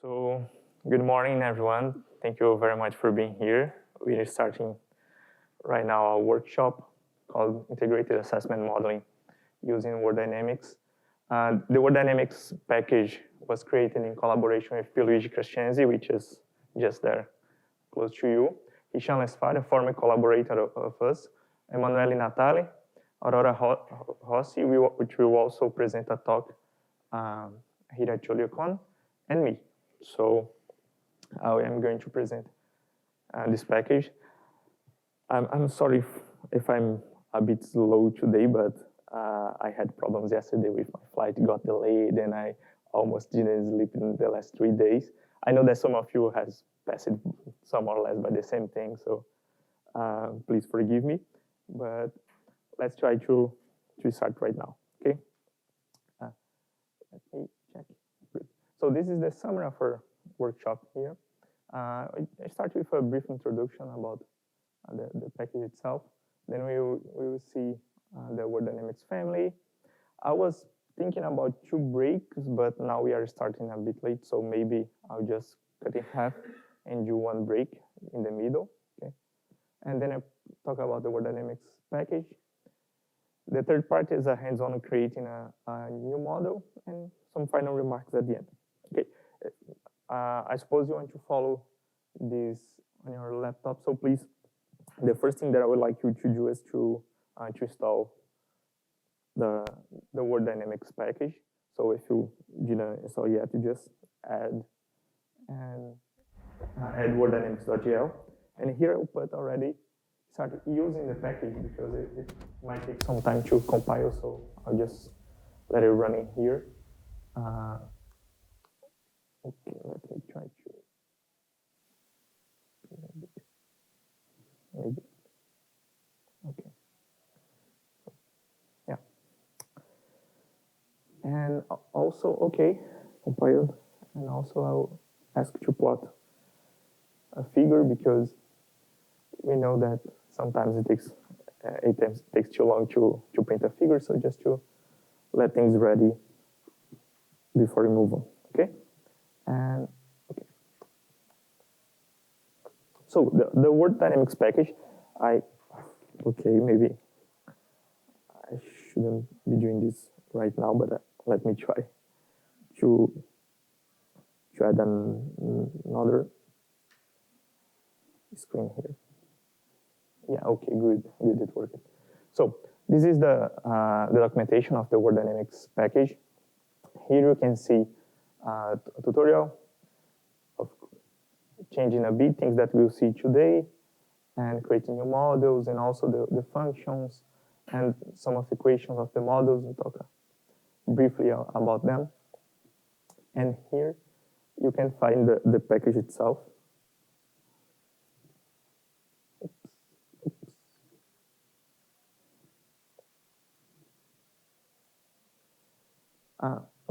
So, good morning, everyone. Thank you very much for being here. We are starting right now a workshop called Integrated Assessment Modeling using WorldDynamics. The WorldDynamics package was created in collaboration with Luigi Crescenzi, which is just there, close to you. Hisham Lesfar, a former collaborator of us, Emanuele Natale, Aurora Rossi, which will also present a talk here at JuliaCon, and me. So I am going to present this package. I'm sorry if I'm a bit slow today, but I had problems yesterday with my flight, got delayed, and I almost didn't sleep in the last 3 days. I know that some of you has passed some or less by the same thing, so please forgive me. But let's try to start right now, okay? Let me check. Good. So this is the summary of our workshop here. I start with a brief introduction about the package itself. Then we will see the WorldDynamics family. I was thinking about 2 breaks, but now we are starting a bit late, so maybe I'll just cut in half and do 1 break in the middle, okay? And then I talk about the WorldDynamics package. The third part is a hands-on creating a new model and some final remarks at the end. Okay, I suppose you want to follow this on your laptop, so please, the first thing that I would like you to do is to install the WorldDynamics package. So if you didn't install yet, you just add WorldDynamics.jl, and here I'll put already start using the package because it might take some time to compile, so I'll just let it run in here. Okay, let me try to maybe. Okay. Yeah. And also, okay, compiled. And also I'll ask to plot a figure because we know that sometimes it takes too long to print a figure, so just to let things ready before we move on, okay? And okay. So the WorldDynamics package, maybe I shouldn't be doing this right now, but let me try to add another screen here. Yeah, okay, good, it worked. So this is the documentation of the WorldDynamics package. Here you can see a tutorial of changing a bit, things that we'll see today, and creating new models, and also the functions, and some of the equations of the models. We'll talk briefly about them. And here you can find the package itself.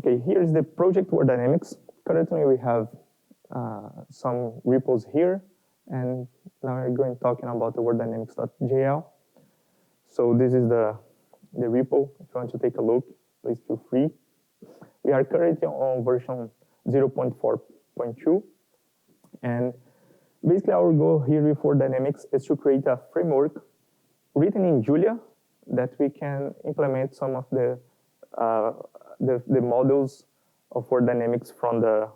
Okay, here's the project WorldDynamics. Currently we have some repos here, and now we're going talking about the WorldDynamics.jl. So this is the repo. If you want to take a look, please feel free. We are currently on version 0.4.2, and basically our goal here with WorldDynamics is to create a framework written in Julia that we can implement some of the models of WorldDynamics from the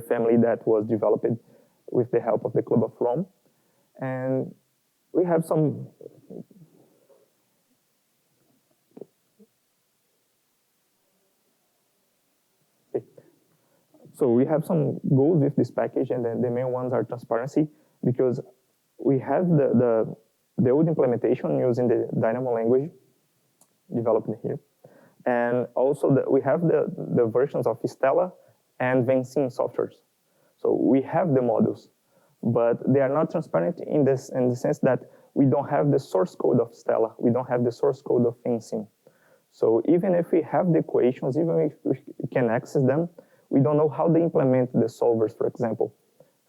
family that was developed with the help of the Club of Rome. And we have some So we have some goals with this package, and the main ones are transparency, because we have the old implementation using the DYNAMO language developed here. And also we have the versions of Stella and Vincin softwares. So we have the models, but they are not transparent in the sense that we don't have the source code of Stella. We don't have the source code of Vincin. So even if we have the equations, even if we can access them, we don't know how they implement the solvers, for example.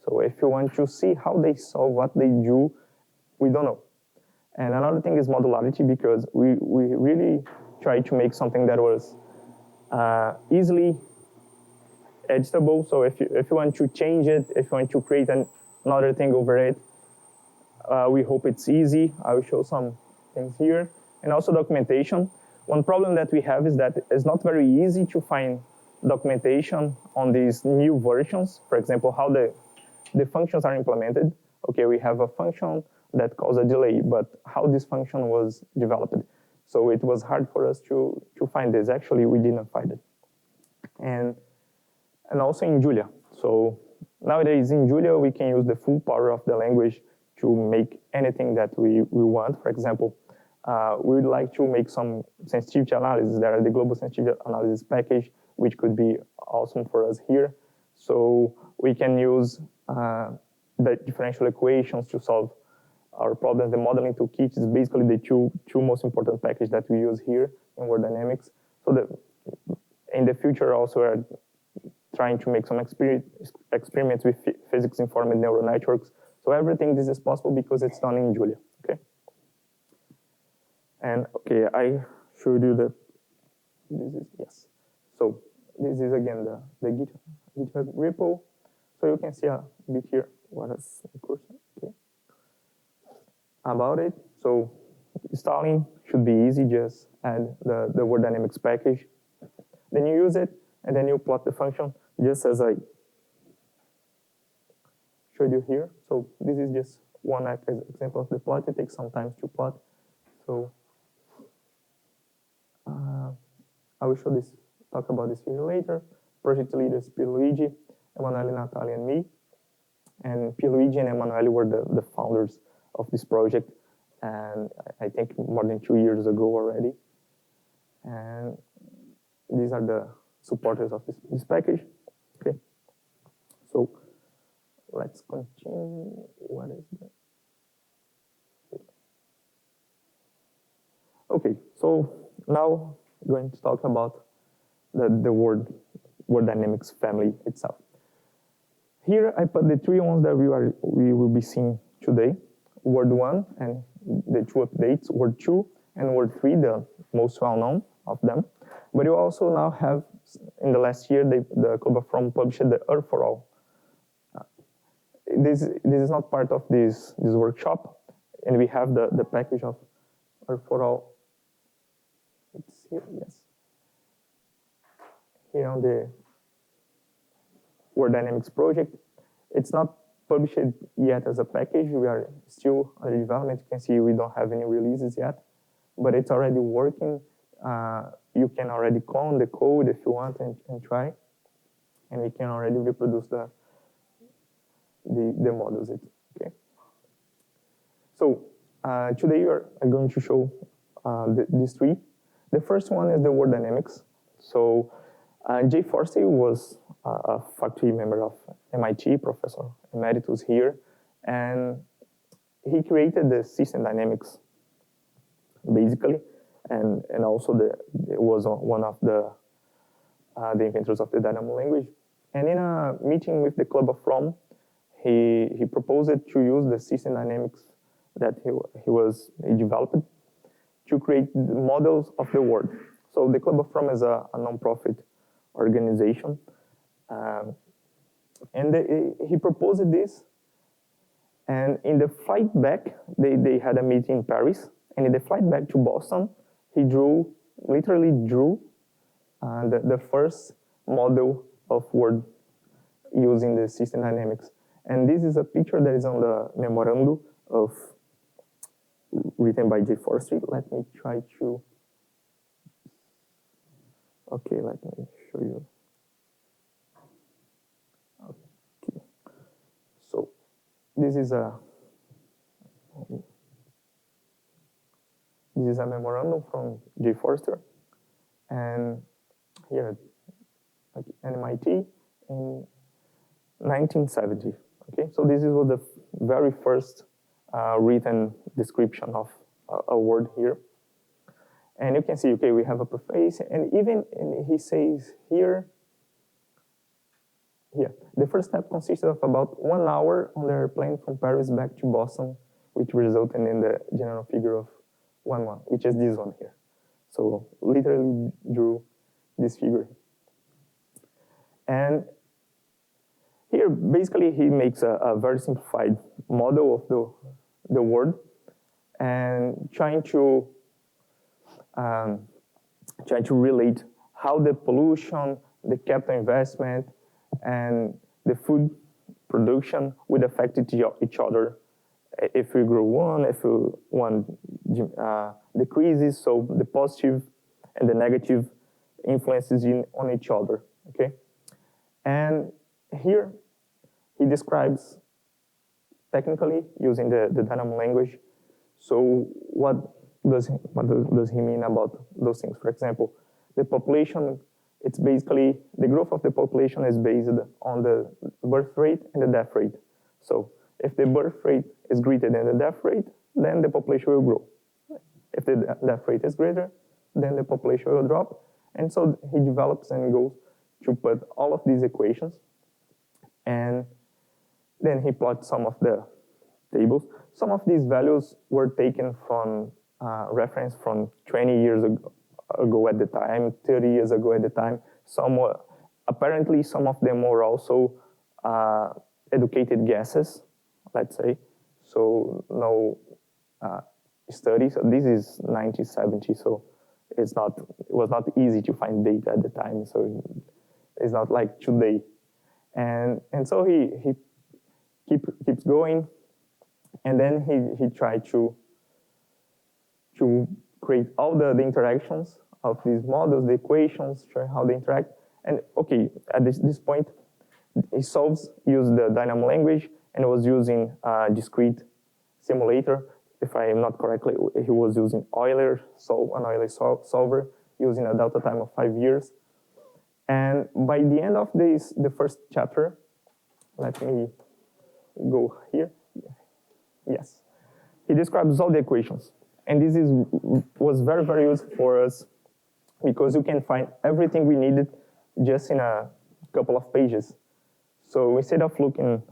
So if you want to see how they solve, what they do, we don't know. And another thing is modularity, because we really tried to make something that was easily editable. So if you want to change it, if you want to create another thing over it, we hope it's easy. I will show some things here. And also documentation. One problem that we have is that it's not very easy to find documentation on these new versions. For example, how the functions are implemented. Okay, we have a function that calls a delay, but how this function was developed. So it was hard for us to find this. Actually, we didn't find it. And also in Julia. So nowadays in Julia, we can use the full power of the language to make anything that we want. For example, we would like to make some sensitivity analysis. There are the global sensitivity analysis package, which could be awesome for us here. So we can use the differential equations to solve our problems. The modeling toolkit is basically the two most important packages that we use here in WorldDynamics. So in the future also we're trying to make some experiments with physics-informed neural networks. So everything this is possible because it's done in Julia, okay? And okay, I showed you yes. So this is again the GitHub repo. So you can see a bit here what is the cursor, okay? About it. So installing should be easy, just add the WorldDynamics package. Then you use it, and then you plot the function, just as I showed you here. So this is just one example of the plot. It takes some time to plot. So I will talk about this here later. Project leaders, Pierluigi, Emanuele, Natalia, and me. And Pierluigi and Emanuele were the founders of this project, and I think more than 2 years ago already. And these are the supporters of this package. Okay. So let's continue. What is that? Okay, so now we're going to talk about the WorldDynamics family itself. Here I put the 3 ones that we will be seeing today. Word 1 and the 2 updates, Word 2 and Word 3, the most well-known of them. But you also now have, in the last year, the Club of Rome published the Earth for All. This is not part of this workshop, and we have the package of Earth for All. It's here, yes. Here on the WorldDynamics project. It's not published yet as a package. We are still under development. You can see we don't have any releases yet, but it's already working. You can already clone the code if you want and try, and we can already reproduce the models. Okay. So today we are going to show these 3. The first one is the WorldDynamics. So Jay Forrester was a faculty member of MIT, Professor Emeritus here, and he created the system dynamics, basically, and also was one of the inventors of the DYNAMO language. And in a meeting with the Club of Rome, he proposed to use the system dynamics that he developed to create models of the world. So the Club of Rome is a non-profit organization. And he proposed this, and in the flight back, they had a meeting in Paris, and in the flight back to Boston, he literally drew the first model of world using the system dynamics. And this is a picture that is on the memorandum written by Jay Forrester. Let me try to, okay, let me show you. Okay, so this is a memorandum from Jay Forrester, and here at MIT in 1970. Okay, so this was the very first written description of a word here. And you can see, okay, we have a preface, and even he says here, the first step consisted of about 1 hour on the airplane from Paris back to Boston, which resulted in the general figure of 1,1, which is this one here. So literally drew this figure. And here, basically, he makes a very simplified model of the world and trying to relate how the pollution, the capital investment, and the food production would affect each other. If we grow one, if one decreases, so the positive and the negative influences on each other, okay? And here, he describes technically using the DYNAMO language. So what does he mean about those things? For example, the population, it's basically, the growth of the population is based on the birth rate and the death rate. So if the birth rate is greater than the death rate, then the population will grow. If the death rate is greater, then the population will drop. And so he develops and goes to put all of these equations. And then he plots some of the tables. Some of these values were taken from reference from 20 years ago at the time, 30 years ago at the time. Apparently some of them were also educated guesses, let's say. So no studies. So this is 1970, so it was not easy to find data at the time. So it's not like today. And so he keeps going, and then he tried to create all the interactions of these models, the equations, showing how they interact. And okay, at this point, he used the DYNAMO language and was using a discrete simulator. If I am not correctly, he was using an Euler solver using a delta time of 5 years. And by the end of the first chapter, let me go here. Yes. He describes all the equations. And this was very, very useful for us because you can find everything we needed just in a couple of pages. So instead of looking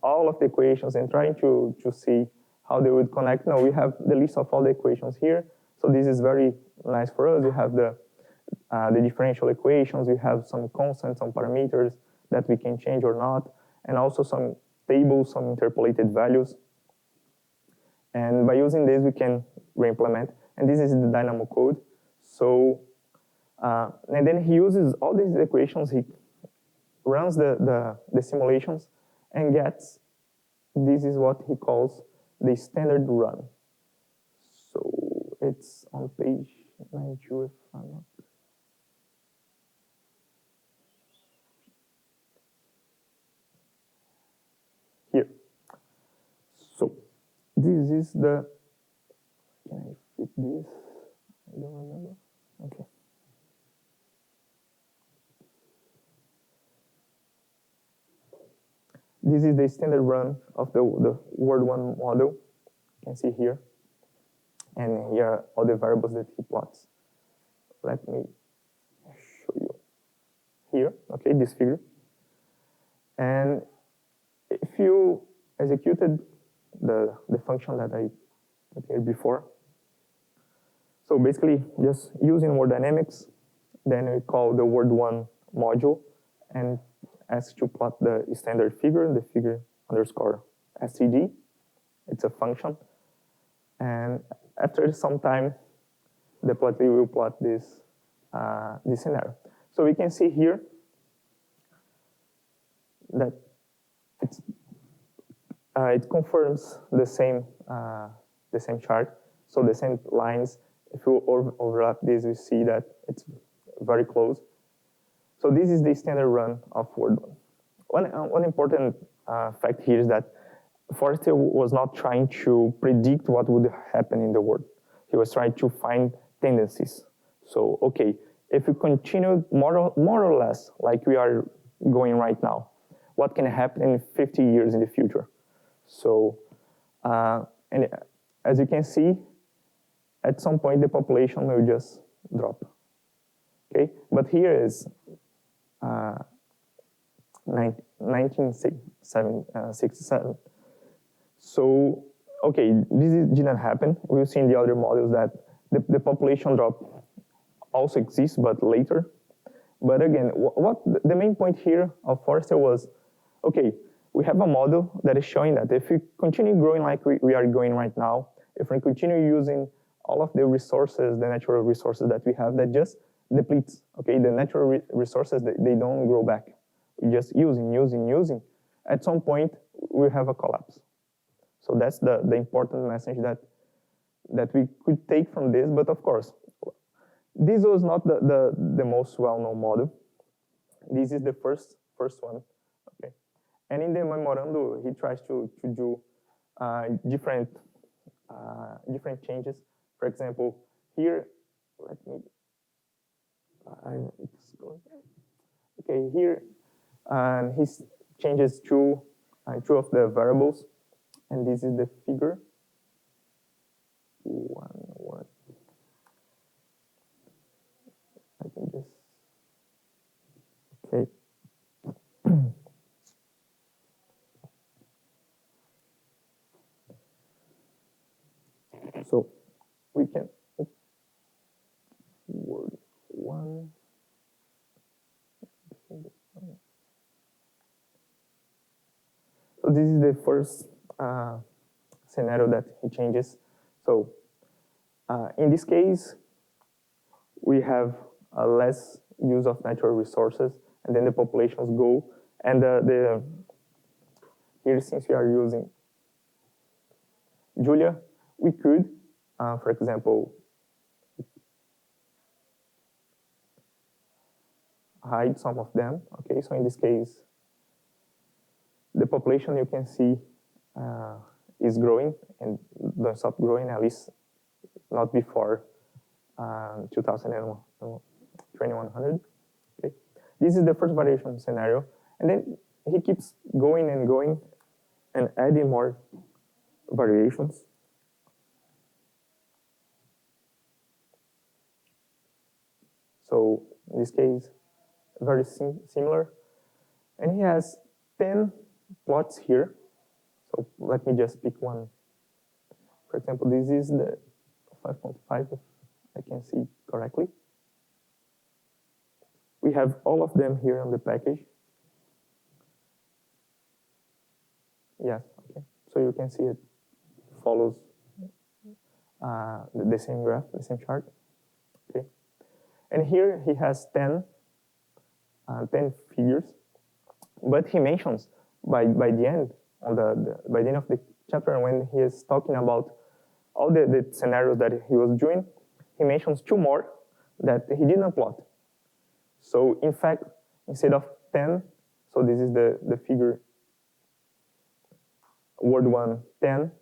all of the equations and trying to see how they would connect, no, we have the list of all the equations here. So this is very nice for us. You have the differential equations, we have some constants, some parameters that we can change or not, and also some tables, some interpolated values. And by using this, we can reimplement. And this is the DYNAMO code. So, and then he uses all these equations, he runs the simulations and gets, this is what he calls the standard run. So it's on page 92 if I'm not. Here. So this is the, can I fit this? I don't remember. Okay. This is the standard run of the Word1 model. You can see here. And here are all the variables that he plots. Let me show you here, okay, this figure. And if you executed the function that I put here before, so basically just using WorldDynamics, then we call the Word1 module and ask to plot the standard figure, the figure underscore std. It's a function. And after some time, the plotly will plot this scenario. So we can see here that it confirms the same chart. So the same lines. If you overlap this, we see that it's very close. So this is the standard run of Word1. One important fact here is that Forrester was not trying to predict what would happen in the world. He was trying to find tendencies. So, okay, if we continue more or less like we are going right now, what can happen in 50 years in the future? So, and as you can see, at some point the population will just drop. Okay, but here is 1967. So, okay, this didn't happen. We've seen the other models that the population drop also exists, but later. But again, what the main point here of Forrester was, okay, we have a model that is showing that if we continue growing like we are going right now, if we continue using all of the resources, the natural resources that we have, that just depletes, okay? The natural resources, they don't grow back. We just using. At some point, we have a collapse. So that's the important message that we could take from this, but of course, this was not the most well-known model. This is the first one, okay? And in the memorandum, he tries to do different changes. For example, here, let me, okay, here, he changes two of the variables, and this is the figure. One word. I can just, okay. So we can, word one. So this is the first scenario that he changes. So in this case, we have less use of natural resources, and then the populations go. And here, since we are using Julia, we could, for example, hide some of them. Okay, so in this case, the population you can see is growing and don't stop growing, at least not before 2100. Okay, this is the first variation scenario, and then he keeps going and going and adding more variations. So in this case, very similar, and he has 10 plots here. So let me just pick one. For example, this is the 5.5, if I can see correctly. We have all of them here on the package. Yes, okay. So you can see it follows the same graph, the same chart. Okay. And here he has 10 figures, but he mentions by the end by the end of the chapter, when he is talking about all the scenarios that he was doing, he mentions 2 more that he didn't plot. So in fact, instead of 10, so this is the figure word 1, 10.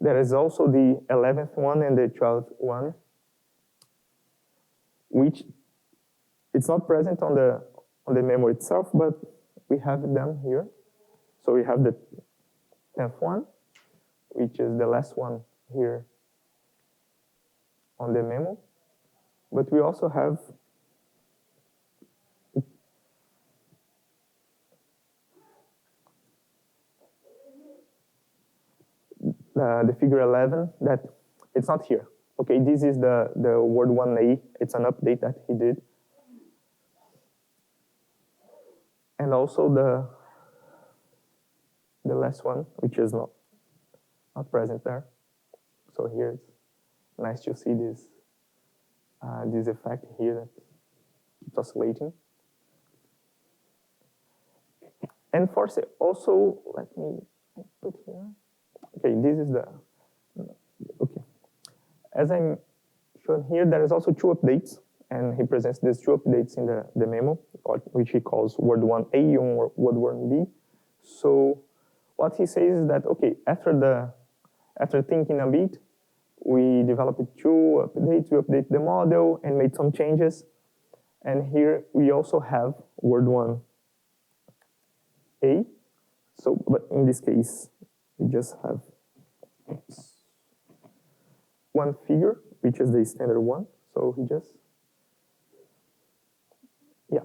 There is also the 11th one and the 12th one, which it's not present on the memo itself, but we have them here. So we have the 10th one, which is the last one here on the memo. But we also have the figure 11 that it's not here. Okay, this is the word 1A. It's an update that he did. And also the last one, which is not present there. So here it's nice to see this effect here that keeps oscillating. And Forrester also, let me put here. Okay, this is okay. As I'm showing here, there is also 2 updates, and he presents these 2 updates in the memo, which he calls word 1A and word 1B. So what he says is that, okay, after thinking a bit, we developed 2 updates, we updated the model and made some changes. And here we also have word 1A. So, but in this case, we just have 1 figure, which is the standard one. So he just, yeah.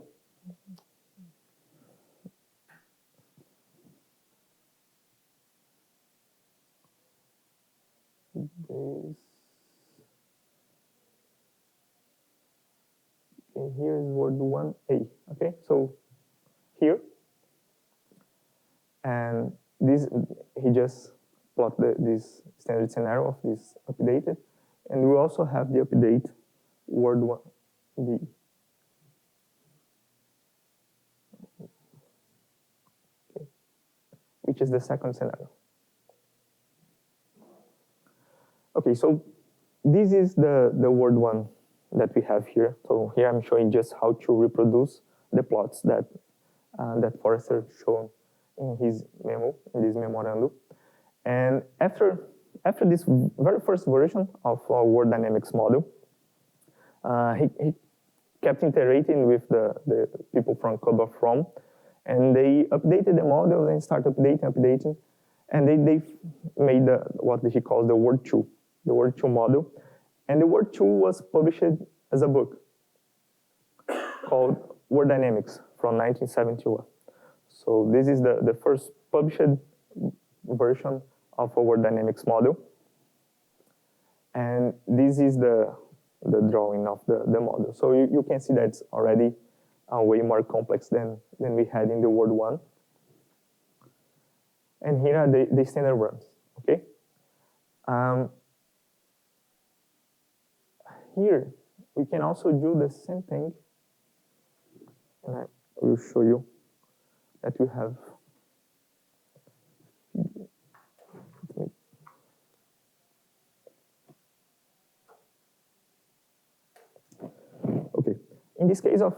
Okay, here is word 1A. Okay, so here And this, he just plot this standard scenario of this updated. And we also have the update word one, which is the second scenario. Okay, so this is the word one that we have here. So here I'm showing just how to reproduce the plots that that Forrester shown in his memo, in this memorandum. And after this very first version of our WorldDynamics model, he kept iterating with the people from Code.from, and they updated the model and started updating, and they made what he calls the Word 2, the Word 2 model. And the Word 2 was published as a book called WorldDynamics from 1971. So this is the first published version of a WorldDynamics model. And this is the drawing of the model. So you can see that it's already way more complex than we had in the Word 1. And here are the standard runs, okay? Here, we can also do the same thing. And I will show you that we have okay. In this case of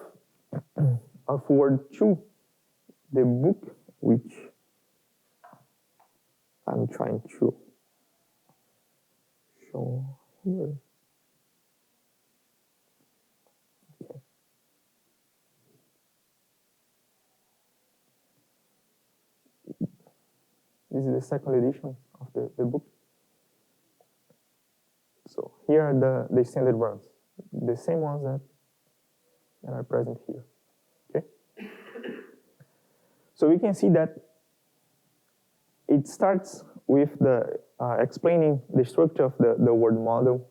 Word 2, the book which I'm trying to show here. Okay. This is the second edition of the book. So here are the standard runs, the same ones that are present here. Okay. So we can see that it starts with the explaining the structure of the word model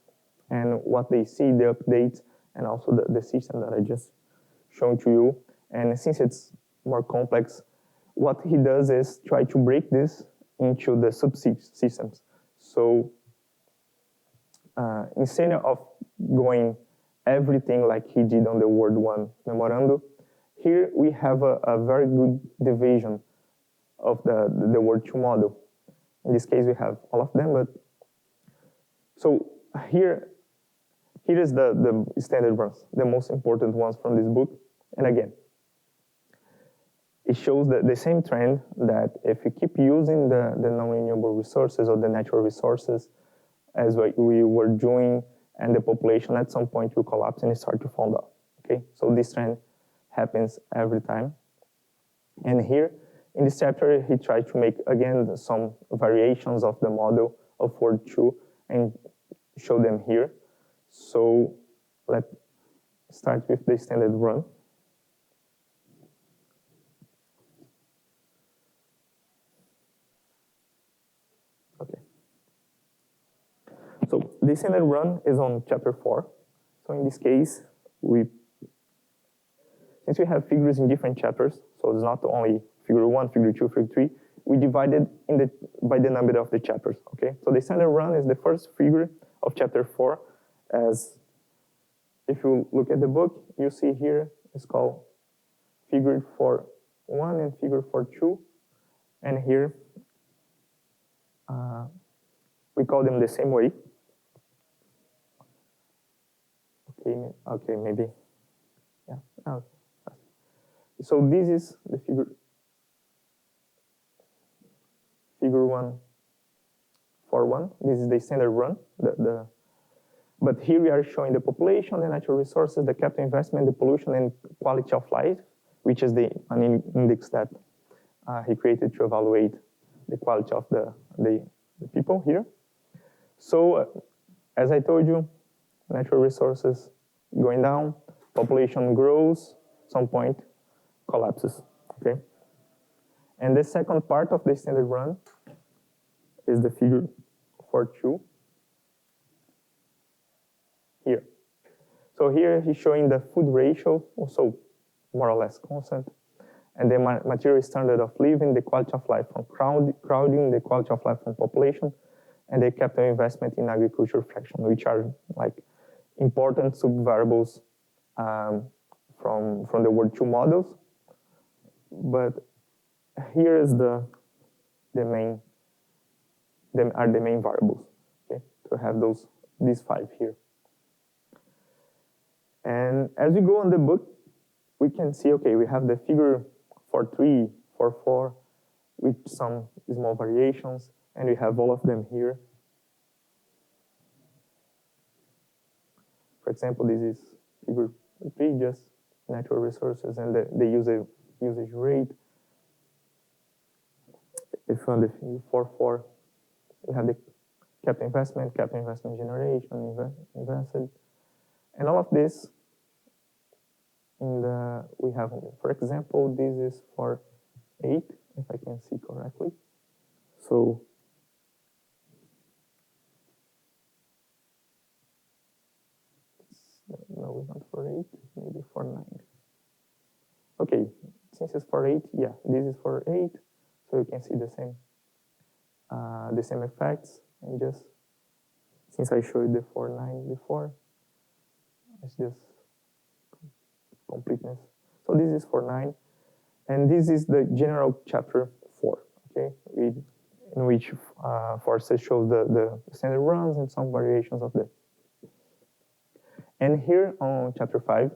and what they see, the updates, and also the system that I just shown to you. And since it's more complex, what he does is try to break this into the subsystems. So instead of going everything like he did on the Word 1 memorandum, here we have a very good division of the Word 2 model. In this case, we have all of them, but so here is the standard runs, the most important ones from this book. And again, it shows the same trend that if you keep using the non-renewable resources or the natural resources as what we were doing, and the population at some point will collapse and start to fall down. Okay, so this trend happens every time. And here, in this chapter, he tried to make, again, some variations of the model of Word 2 and show them here. So let's start with the standard run. Okay. So the standard run is on chapter 4. So in this case, since we have figures in different chapters, so it's not only figure 1, figure 2, figure 3, we divided by the number of the chapters, okay? So the standard run is the first figure of chapter 4, as if you look at the book, you see here, it's called figure for 1 and figure for 2, and here, we call them the same way. Okay, maybe, yeah. Okay. So this is the figure 1 for 1. This is the standard run. But here we are showing the population, the natural resources, the capital investment, the pollution, and quality of life, which is an index that he created to evaluate the quality of the people here. So as I told you, natural resources going down, population grows, some point collapses, okay? And the second part of the standard run is the figure for 2 here. So here he's showing the food ratio, also more or less constant, and the material standard of living, the quality of life from crowding, the quality of life from population, and the capital investment in agriculture fraction, which are like important subvariables from the World2 models. But here is the main variables. Okay, to have these 5 here. And as we go on the book, we can see, okay, we have the figure 4.3, 4.4, with some small variations, and we have all of them here. For example, this is figure 3, just natural resources and the usage rate. If on the figure 4.4, we have the capital investment generation, invested, and all of this. We have, for example, this is for 8, if I can see correctly. So no, not for 8, maybe for 9. Okay, since it's for 8, yeah, this is for 8, so you can see the same effects. And just since I showed the 4.9 before, it's just completeness. So this is for 9, and this is the general chapter 4. Okay, in which Forrester shows the standard runs and some variations of them. And here on chapter 5,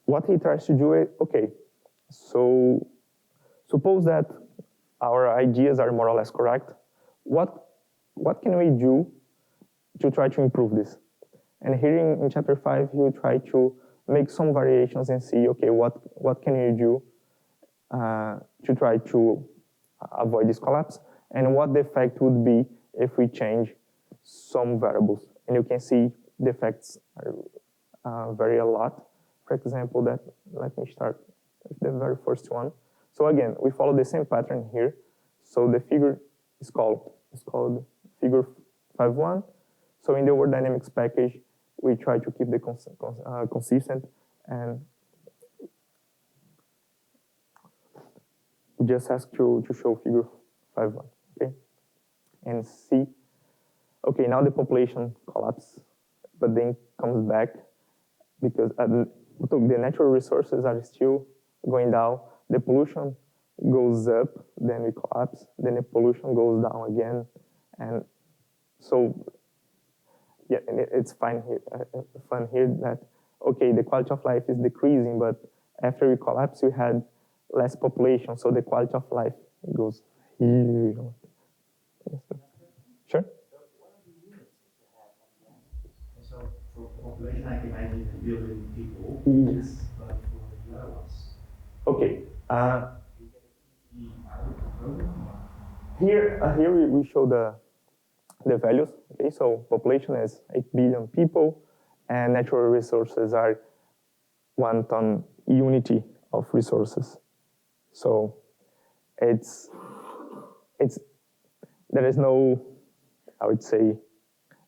what he tries to do is, okay, so suppose that our ideas are more or less correct. What can we do to try to improve this? And here in chapter 5, he will try to make some variations and see, okay, what can you do to try to avoid this collapse, and what the effect would be if we change some variables. And you can see the effects vary a lot. For example, let me start with the very first one. So again, we follow the same pattern here. So the figure is called figure 5.1. So in the WorldDynamics package, we try to keep the consistent, and we just ask to show figure 5.1, okay? And see, okay, now the population collapses, but then comes back because the natural resources are still going down, the pollution goes up, then we collapse, then the pollution goes down again, and so yeah, and it's fun here that, okay, the quality of life is decreasing, but after we collapse, we had less population, so the quality of life goes here. Sure? So for population, I can imagine a billion people. Yes. But for the other ones. Okay. Here we show the values. Okay, so population is 8 billion people, and natural resources are 1 ton unity of resources. So there is no, I would say,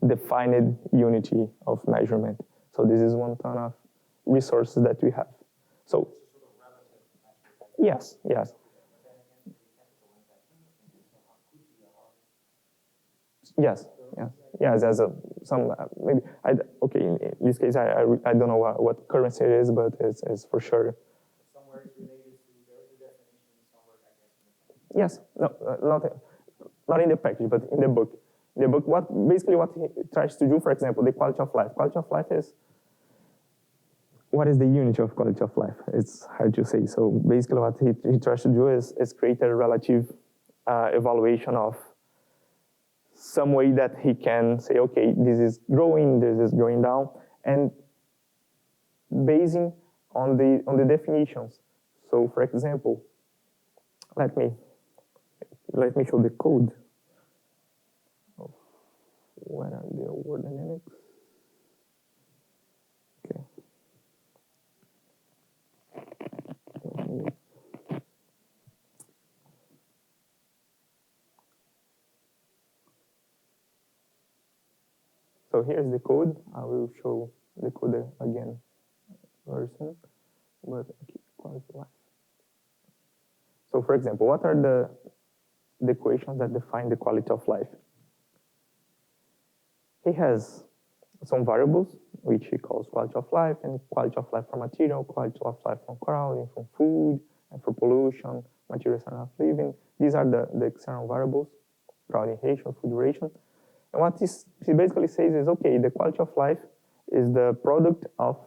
defined unity of measurement. So this is 1 ton of resources that we have. So yes. Yes, there's some, maybe, okay, in this case, I don't know what currency it is, but it's for sure. Somewhere it's related to, there is a definition somewhere, I guess. Yes, no, not in the package, but in the book. In the book, basically what he tries to do, for example, the quality of life. Quality of life is, what is the unit of quality of life? It's hard to say. So basically what he tries to do is create a relative evaluation of some way that he can say, okay, this is growing, this is going down, and basing on the definitions. So for example, let me show the code. Where are the WorldDynamics? Okay. So here's the code. I will show the code again very soon. But okay, quality life. So for example, what are the equations that define the quality of life? He has some variables, which he calls quality of life, and quality of life for material, quality of life from crowding, from food, and for pollution, materials are not living. These are the external variables, crowding ratio, food duration. And what he basically says is, okay, the quality of life is the product of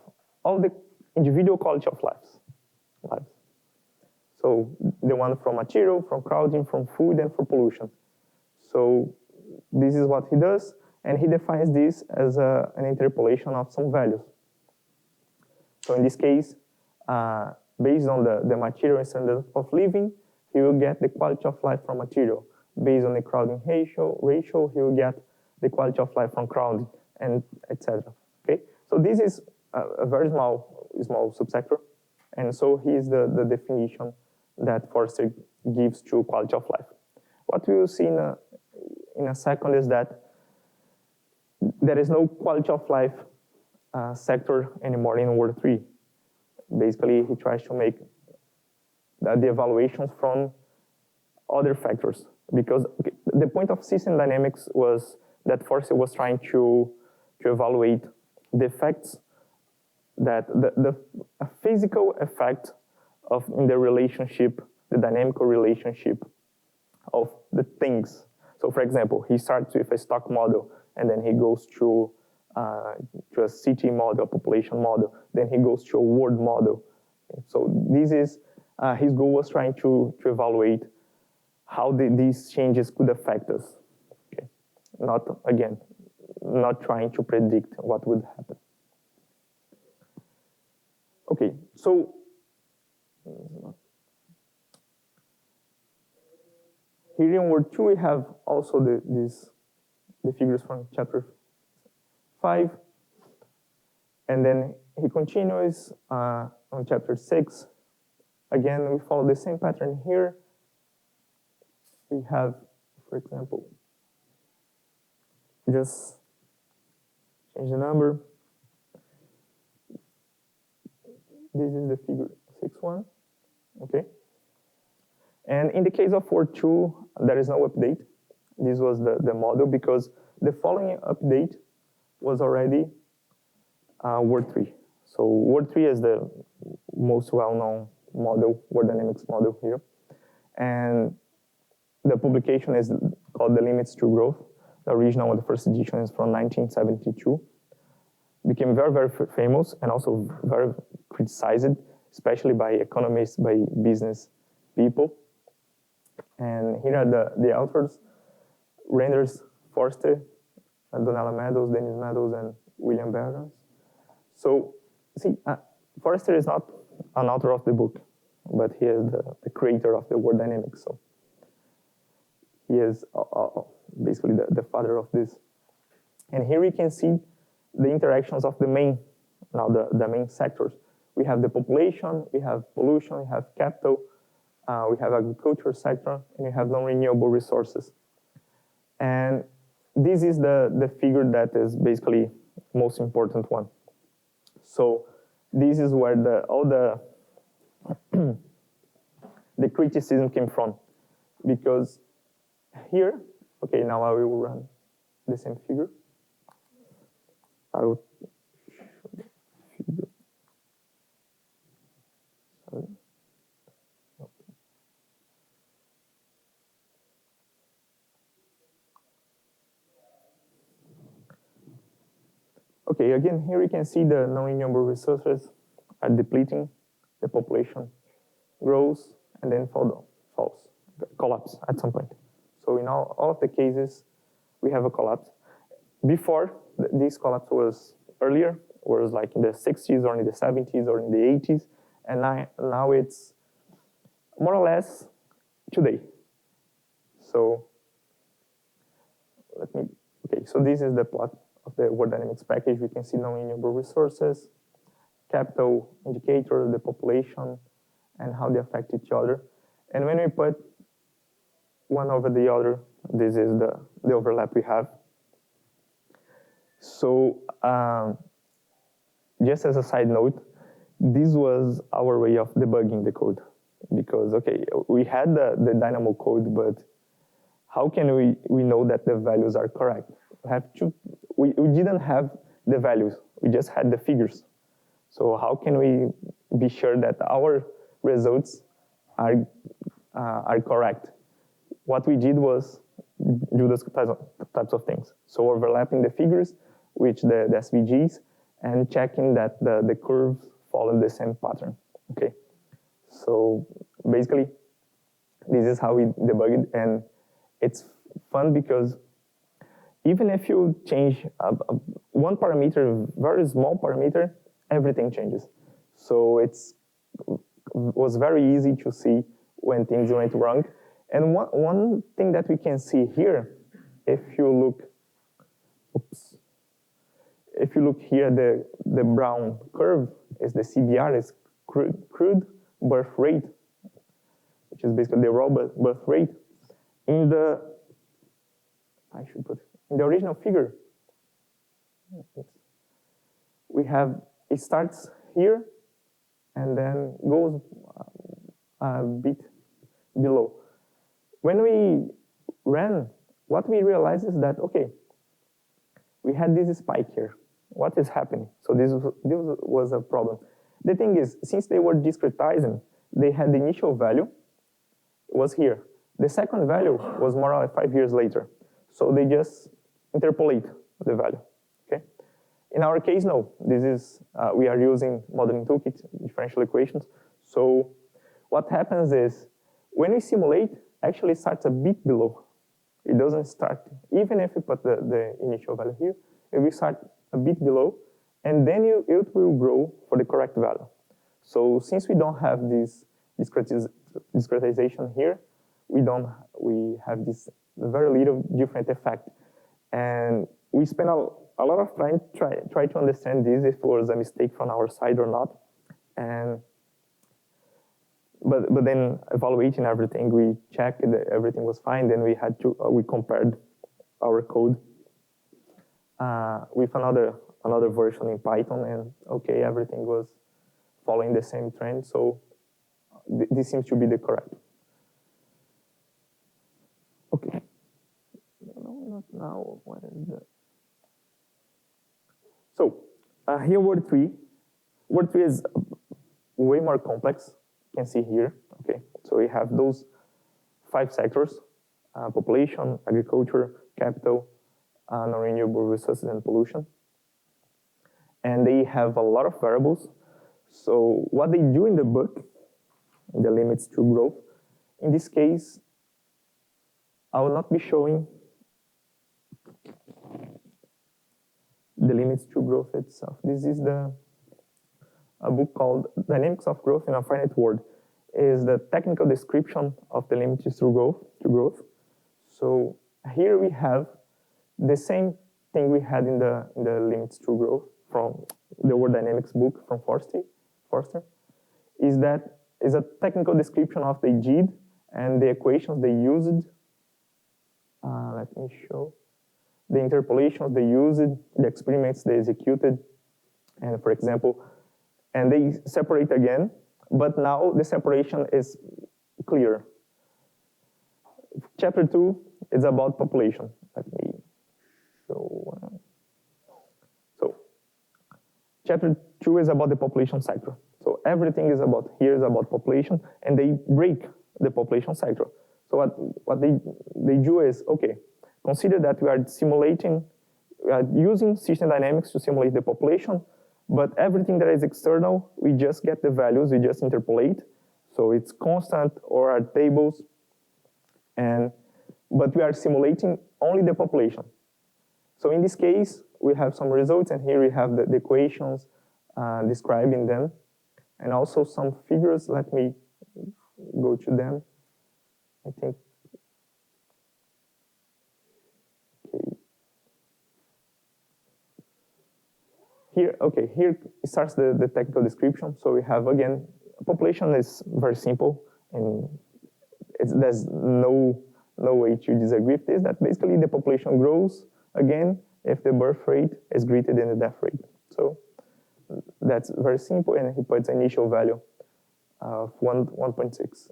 all the individual quality of lives. So the one from material, from crowding, from food, and for pollution. So this is what he does, and he defines this as an interpolation of some values. So in this case, based on the material and standard of living, he will get the quality of life from material. Based on the crowding ratio, he will get the quality of life from crowding, and etc. Okay, so this is a very small subsector, and so here's the definition that Forrester gives to quality of life. What we will see in a second is that there is no quality of life sector anymore in World 3. Basically, he tries to make the evaluations from other factors, because the point of system dynamics was that Forrester was trying to evaluate the effects that the physical effect in the relationship, the dynamical relationship of the things. So for example, he starts with a stock model, and then he goes to a city model, a population model, then he goes to a world model. So this is, his goal was trying to evaluate how these changes could affect us. Okay. Not trying to predict what would happen. Okay, so here in Word 2 we have also the figures from chapter 5, and then he continues on chapter 6. Again, we follow the same pattern here. We have, for example, just change the number. This is the figure 6.1, okay? And in the case of Word 2, there is no update. This was the model, because the following update was already Word 3. So Word 3 is the most well-known model, WorldDynamics model here. And the publication is called The Limits to Growth. The original one, the first edition, is from 1972. Became very, very famous, and also very criticized, especially by economists, by business people. And here are the authors: Renders, Forrester, Donella Meadows, Dennis Meadows, and William Barnes. So, see, Forrester is not an author of the book, but he is the creator of the WorldDynamics. So he is basically the father of this. And here we can see the interactions of the main sectors. We have the population, we have pollution, we have capital, we have agriculture sector, and we have non-renewable resources. And this is the figure that is basically the most important one. So this is where all the the criticism came from, because here, okay, now I will run the same figure. I will show the figure. Sorry. Okay, again, here you can see the non-renewable resources are depleting, the population grows, and then falls, collapse at some point. So in all of the cases, we have a collapse. Before, this collapse was earlier, was like in the 60s or in the 70s or in the 80s, and now it's more or less today. So so this is the plot of the WorldDynamics package. We can see non-renewable resources, capital indicator, the population, and how they affect each other. And when we put one over the other, this is the overlap we have. So just as a side note, this was our way of debugging the code. because, okay, we had the DYNAMO code, but how can we know that the values are correct? We didn't have the values, we just had the figures. So how can we be sure that our results are correct? What we did was do those types of things. So overlapping the figures with the SVGs and checking that the curves follow the same pattern. Okay. So basically, this is how we debug it, and it's fun because even if you change one parameter, very small parameter, everything changes. So it was very easy to see when things went wrong. And one thing that we can see here, if you look, if you look here, the brown curve is the CBR, is crude birth rate, which is basically the raw birth rate. In the, in the original figure, we have, it starts here and then goes a bit below. When we ran, what we realized is that, okay, we had this spike here. What is happening? So this was a problem. The thing is, since they were discretizing, they had the initial value, was here. The second value was more or less 5 years later. So they just interpolate the value, okay? In our case, no. This is, we are using Modeling Toolkit, differential equations. So what happens is, when we simulate, actually it starts a bit below. It doesn't start, even if you put the initial value here, it will start a bit below, and then it will grow for the correct value. So since we don't have this discretization here, we have this very little different effect. And we spent a lot of time try to understand this, if it was a mistake from our side or not. And but then evaluating everything, we checked that everything was fine. Then we compared our code with another version in Python, and okay, everything was following the same trend. So this seems to be the correct. Okay. No, not now. What is that? So here, word 3. Word 3 is way more complex. You can see here. Okay. So we have those 5 sectors: population, agriculture, capital, non-renewable resources, and pollution. And they have a lot of variables. So what they do in the book, in the limits to growth, in this case, I will not be showing the limits to growth itself. This is a book called Dynamics of Growth in a Finite World. Is the technical description of the limits to growth. So here we have the same thing we had in the limits to growth from the WorldDynamics book from Forrester. Is a technical description of the GID and the equations they used. Let me show. The interpolations they used, the experiments they executed, and for example, and they separate again, but now the separation is clear. Chapter 2 is about population. Let me show. So, chapter 2 is about the population sector. So everything is about population, and they break the population sector. So what they do is, okay, consider that we are simulating, we are using system dynamics to simulate the population, but everything that is external, we just get the values, we just interpolate. So it's constant or our tables, but we are simulating only the population. So in this case, we have some results, and here we have the equations describing them, and also some figures. Let me go to them. I think. Okay. Here starts the technical description. So we have, again, population is very simple, and there's no way to disagree with this, that basically the population grows, again, if the birth rate is greater than the death rate. So that's very simple, and he puts initial value of 1.6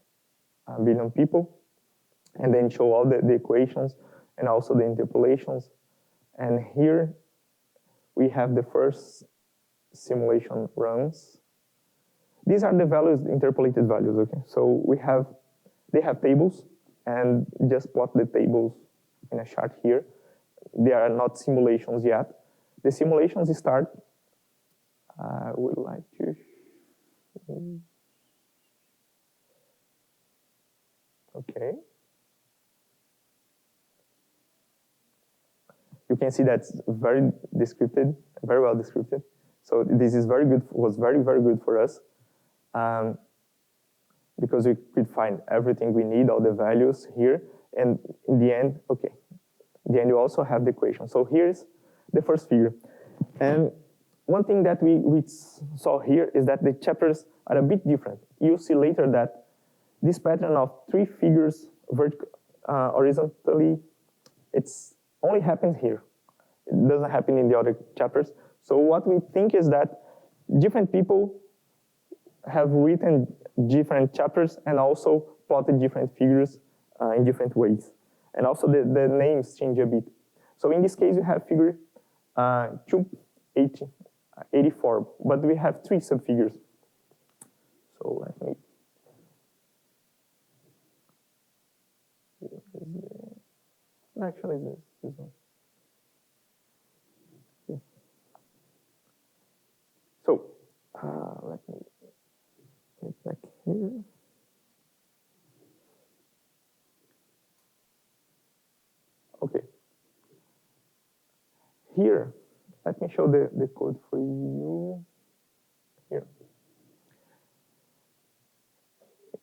billion people, and then show all the equations and also the interpolations. And here we have the first simulation runs. These are the values, the interpolated values, okay? So they have tables, and just plot the tables in a chart here. They are not simulations yet. The simulations start, I would like to, okay. You can see that's very descripted, very well descripted. So this is very good, was very, very good for us. Because we could find everything we need, all the values here. And in the end, okay, in the end you also have the equation. So here's the first figure. And one thing that we saw here is that the chapters are a bit different. You'll see later that this pattern of 3 figures horizontally, it's only happens here. It doesn't happen in the other chapters. So what we think is that different people have written different chapters and also plotted different figures in different ways. And also the names change a bit. So in this case, you have figure 284, but we have 3 subfigures. So let me, actually this one. Yeah. So let me get back here. Okay. Here, let me show the code for you. Here.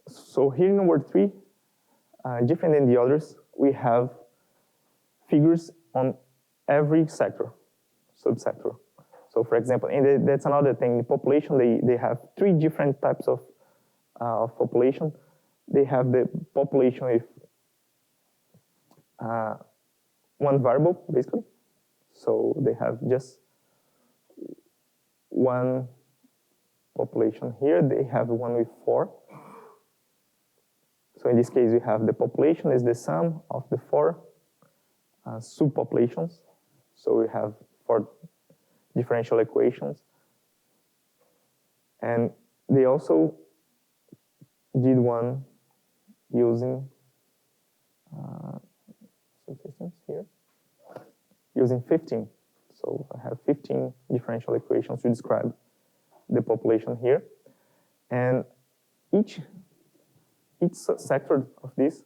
So here in word 3, different than the others, we have figures on every sector, subsector. So for example, and that's another thing, the population, they have 3 different types of population. They have the population with one variable, basically. So they have just one population here. They have one with 4. So in this case, we have the population is the sum of the 4 subpopulations. So we have 4 differential equations. And they also did one using subsystems here, using 15. So I have 15 differential equations to describe the population here. And each sector of this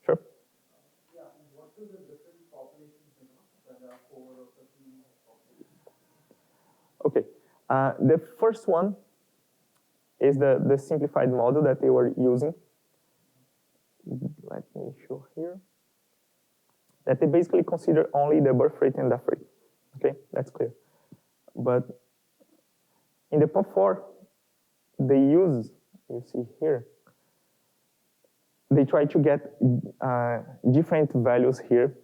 Sure. Yeah, what do the different populations do? When there are 4 or 15 populations? Okay. The first one is the simplified model that they were using. Let me show here. That they basically consider only the birth rate and death rate. Okay, that's clear. But in the POP4, they use, you see here, they try to get different values here.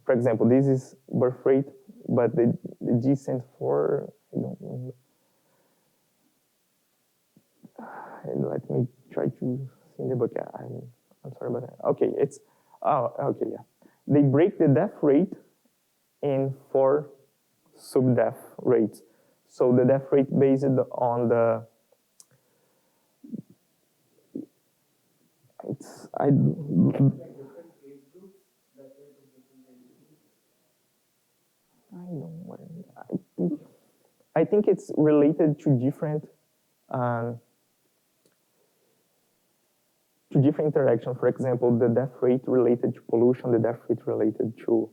For example, this is birth rate, but the G stands for, I don't remember. And let me try to see in the book. I'm sorry about that. Okay, it's, oh, okay, yeah. They break the death rate in 4 sub-death rates. So the death rate based on the, it's, I don't know. I think it's related to different interactions. For example, the death rate related to pollution, the death rate related to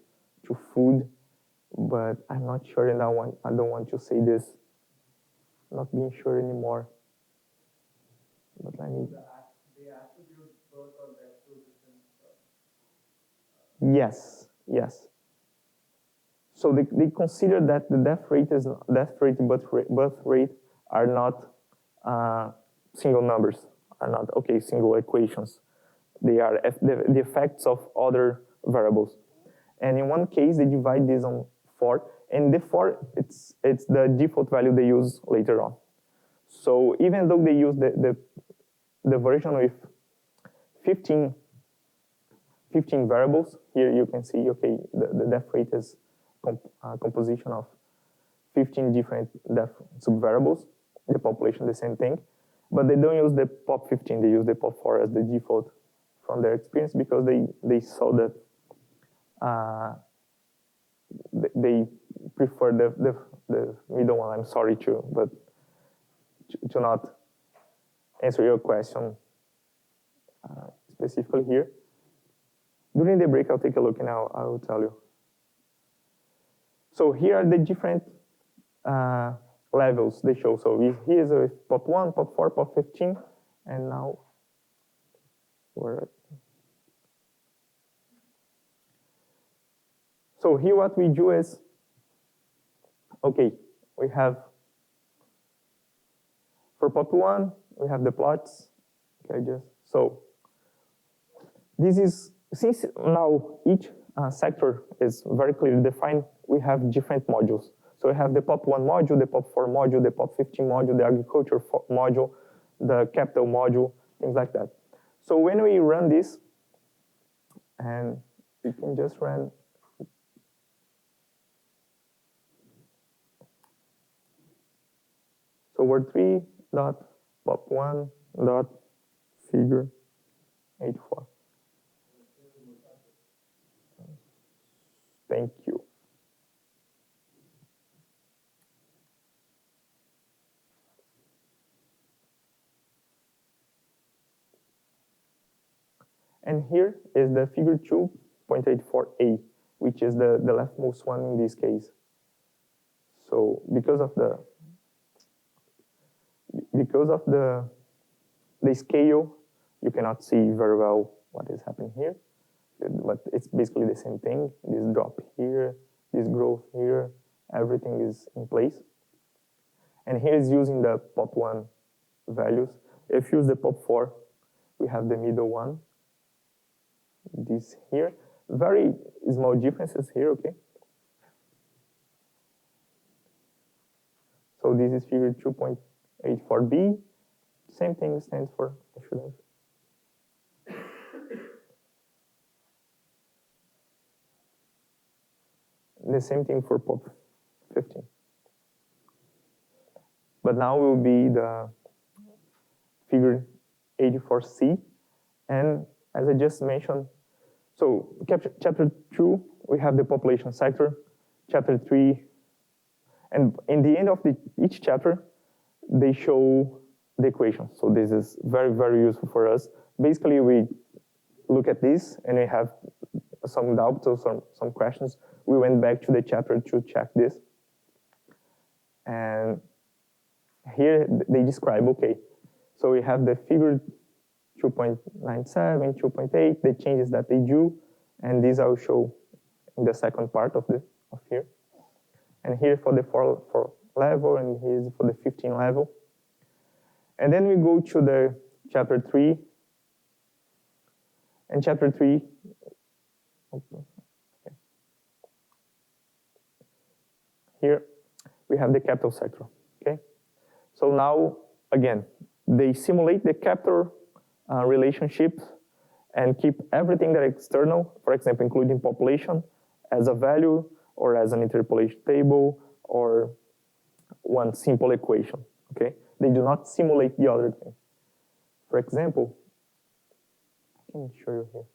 food. But I'm not sure, and I don't want to say this, not being sure anymore. But I need. They attribute birth or death to different. Yes, yes. So they consider that the death rate and birth rate are not single numbers, are not single equations. They are the effects of other variables. And in one case, they divide this on 4, and the 4, it's the default value they use later on. So even though they use the version with 15 variables, here you can see, okay, the death rate is composition of 15 different death subvariables, the population, the same thing, but they don't use the pop15, they use the pop4 as the default from their experience because they saw that they prefer the middle one. I'm sorry to not answer your question specifically here. During the break, I'll take a look and I will tell you. So here are the different levels they show. So here is with pop1, pop4, pop15, and now we're. So here what we do is, okay, we have, for pop1, we have the plots. Okay, so this is, since now each sector is very clearly defined, we have different modules. So we have the pop1 module, the pop4 module, the pop15 module, the agriculture module, the capital module, things like that. So when we run this, and we can just run, so word3.pop1.figure84. Thank you. And here is the figure 2.84a, which is the leftmost one in this case. So because of the scale, you cannot see very well what is happening here. But it's basically the same thing. This drop here, this growth here, everything is in place. And here is using the pop1 values. If you use the pop4, we have the middle one. This here, very small differences here, okay? So this is figure 2.84b. Same thing stands for, I should have. The same thing for pop15. But now will be the figure 84c. And as I just mentioned, so chapter 2, we have the population sector. Chapter 3, and in the end of each chapter, they show the equation. So this is very, very useful for us. Basically, we look at this and we have some doubts or some questions. We went back to the chapter to check this. And here they describe, okay, so we have the figure 2.97, 2.8, the changes that they do, and these I'll show in the second part of here. And here for the 4 level, and here's for the 15 level. And then we go to the chapter 3. And chapter 3, okay. Here we have the capital sector, okay? So now, again, they simulate the capital relationships and keep everything that is external, for example, including population, as a value or as an interpolation table or one simple equation, okay? They do not simulate the other thing. For example, I can show you here.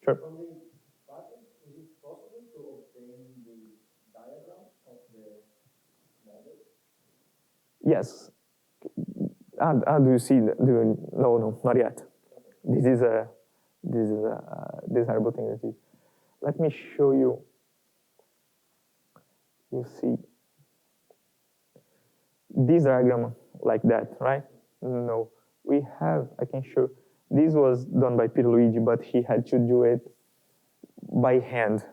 Sure. From the pattern, is it possible to obtain the diagram of the model? Yes. Do you see? No, not yet. This is a desirable thing that is. Let me show you. You see this diagram like that, right? No, we have. I can show. This was done by Pierluigi, but he had to do it by hand.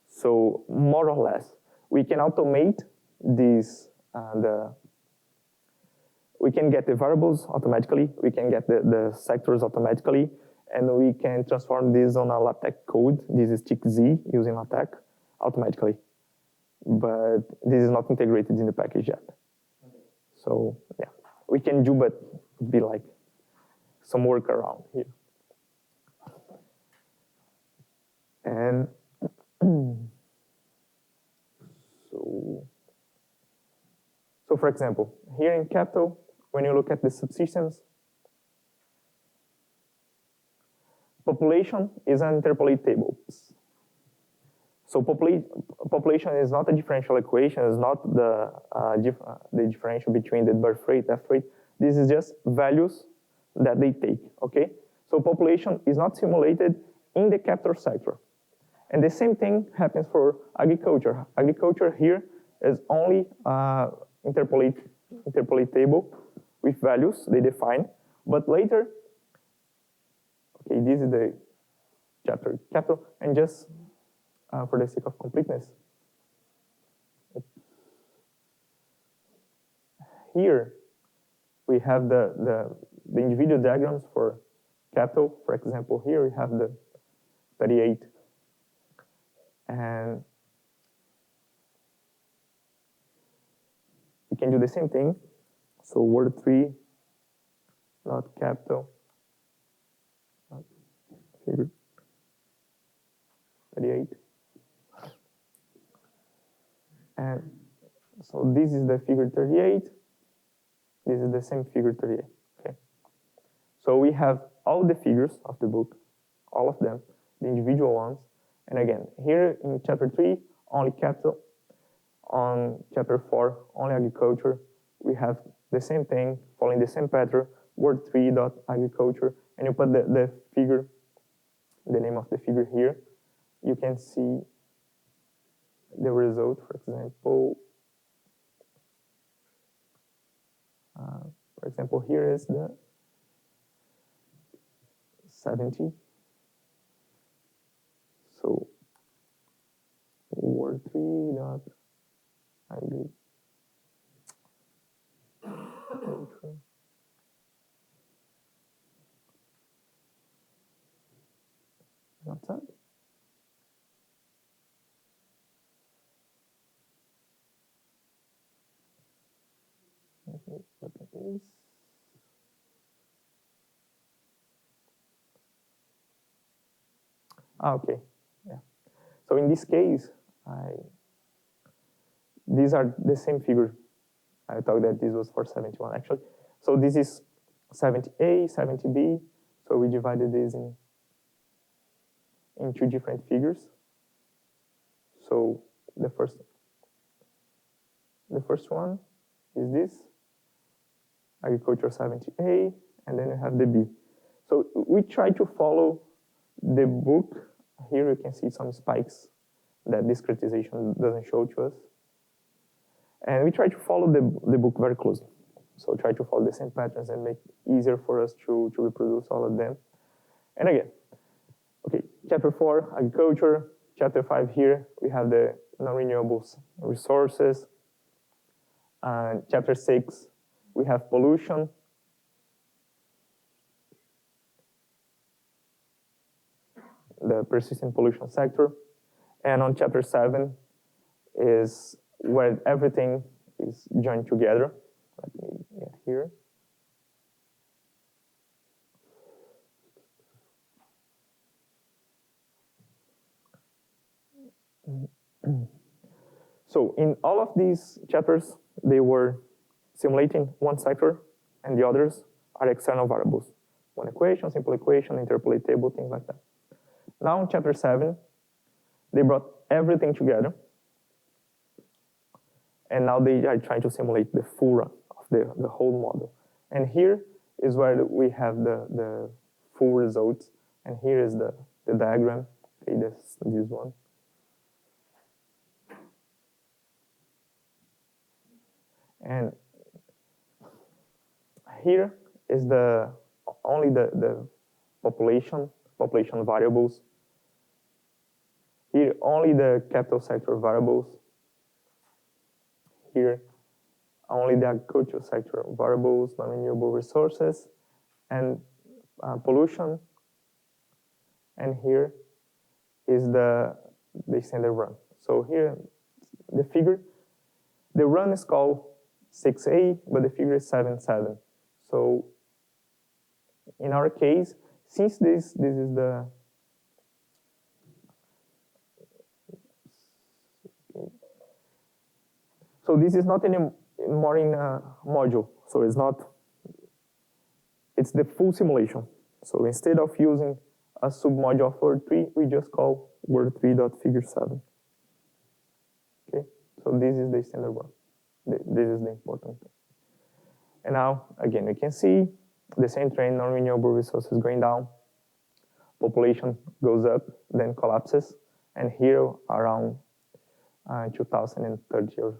So more or less, we can automate this. We can get the variables automatically. We can get the sectors automatically, and we can transform this on a LaTeX code. This is TXZ using LaTeX automatically, but this is not integrated in the package yet. Okay. So yeah, we can do, but it'd be like some workaround here. And so for example, here in Capital, when you look at the subsystems, population is an interpolate table. So population is not a differential equation, it's not the differential between the birth rate, death rate. This is just values that they take, okay? So population is not simulated in the capital sector. And the same thing happens for agriculture. Agriculture here is only interpolate table with values they define, but later, okay, this is the chapter capital, and just for the sake of completeness, here we have the individual diagrams for capital. For example, here we have the 38, and we can do the same thing. So word 3, not capital, not figure 38. And so this is the figure 38. This is the same figure 38, okay? So we have all the figures of the book, all of them, the individual ones. And again, here in chapter 3, only capital. On chapter 4, only agriculture. We have the same thing, following the same pattern, word 3 dot agriculture, and you put the figure, the name of the figure here. You can see the result, for example, here is the 70. So word 3 dot agriculture. Not that. Okay, look at this. Okay, yeah. So in this case, these are the same figure. I thought that this was for 71 actually. So this is 70A, 70B. So we divided this in two different figures. So the first one is this, agriculture 70A, and then you have the B. So we try to follow the book. Here you can see some spikes that discretization doesn't show to us. And we try to follow the book very closely. So try to follow the same patterns and make it easier for us to reproduce all of them. And again, okay, chapter 4, agriculture. Chapter 5 here, we have the non-renewable resources. Chapter 6, we have pollution. The persistent pollution sector. And on chapter 7 is where everything is joined together. Let me get here. So in all of these chapters, they were simulating one sector, and the others are external variables. One equation, simple equation, interpolate table, things like that. Now in chapter 7, they brought everything together, and now they are trying to simulate the full run of the whole model. And here is where we have the full results, and here is the diagram. Okay, this one. And here is only the population variables. Here, only the capital sector variables. Here, only the agricultural sector variables, non-renewable resources, and pollution, and here is the standard run. So here, the figure, the run is called 6A, but the figure is 7,7. So in our case, since this is the so this is not anymore in a module. So it's the full simulation. So instead of using a submodule of Word3, we just call Word3.figure7. Okay, so this is the standard one. This is the important thing. And now, again, we can see the same trend, non-renewable resources going down, population goes up, then collapses, and here around 2030 or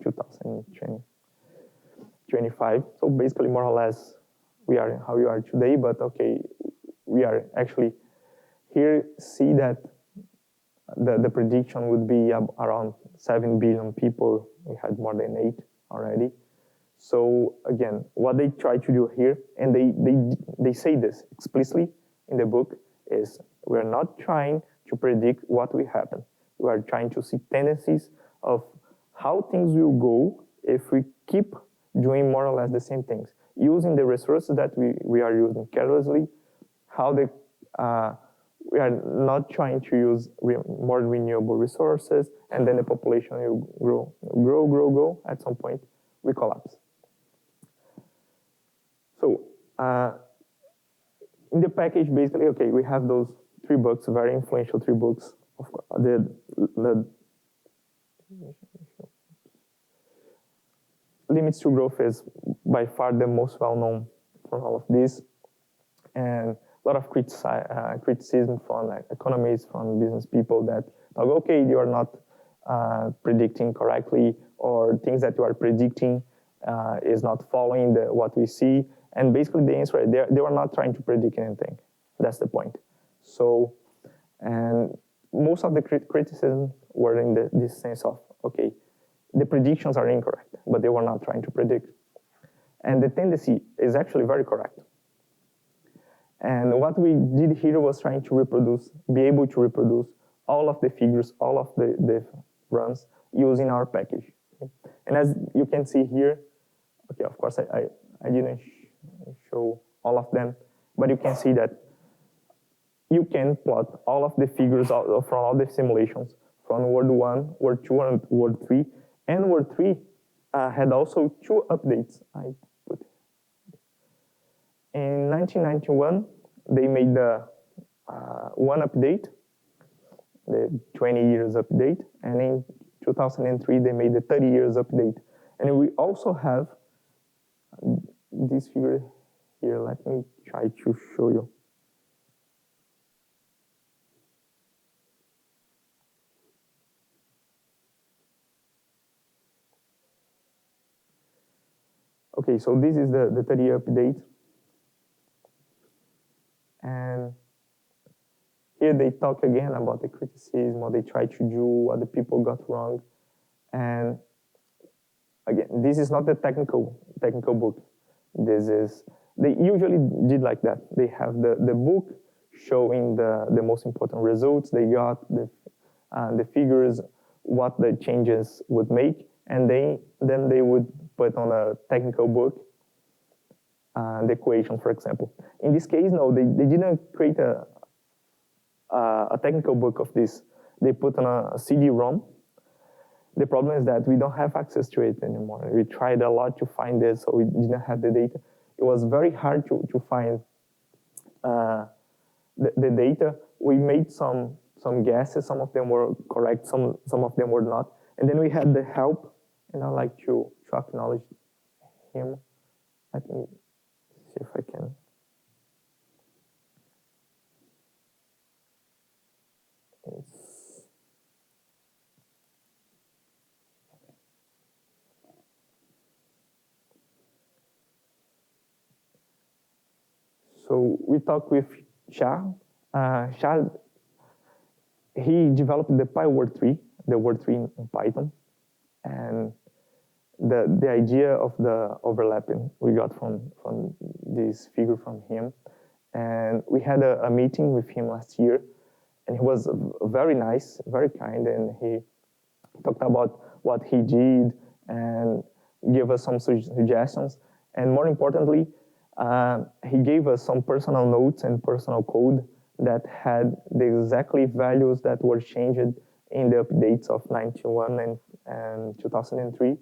2025. So basically, more or less, we are how we are today, but okay, we are actually here see that the prediction would be around 7 billion people. We had more than 8 already. So again, what they try to do here, and they say this explicitly in the book, is we're not trying to predict what will happen. We are trying to see tendencies of how things will go if we keep doing more or less the same things, using the resources that we are using carelessly, how we are not trying to use more renewable resources, and then the population will grow. At some point, we collapse. So in the package, basically, okay, we have those 3 books, very influential 3 books. Of course, the Limits to Growth is by far the most well-known from all of these, and a lot of criticism from economists, from business people that talk, okay, you are not predicting correctly, or things that you are predicting is not following what we see. And basically the answer is they were not trying to predict anything. That's the point. So, and most of the criticism were in this sense of, okay, the predictions are incorrect, but they were not trying to predict. And the tendency is actually very correct. And what we did here was trying to be able to reproduce all of the figures, all of the runs using our package. Okay? And as you can see here, okay, of course I didn't show all of them, but you can see that you can plot all of the figures from all the simulations from Word 1, Word 2, and Word 3. And Word 3 had also 2 updates. In 1991, they made the 1 update, the 20 years update, and in 2003, they made the 30 years update. And we also have this figure here. Let me try to show you. Okay, so this is the 30-year update. And here they talk again about the criticism, what they try to do, what the people got wrong. And again, this is not the technical book. They usually did like that. They have the book showing the most important results they got, the figures, what the changes would make, and then they would put on a technical book the equation, for example. In this case, no, they didn't create a technical book of this. They put on a CD-ROM. The problem is that we don't have access to it anymore. We tried a lot to find it, so we didn't have the data. It was very hard to find the data. We made some guesses. Some of them were correct, some of them were not. And then we had the help, and I'd like to acknowledge him. Let me see if I can. So we talked with Charles. Charles, he developed the PyWord3, the Word3 in Python, and the idea of the overlapping we got from this figure from him. And we had a meeting with him last year, and he was very nice, very kind, and he talked about what he did and gave us some suggestions. And more importantly, he gave us some personal notes and personal code that had the exactly values that were changed in the updates of 91 and 2003.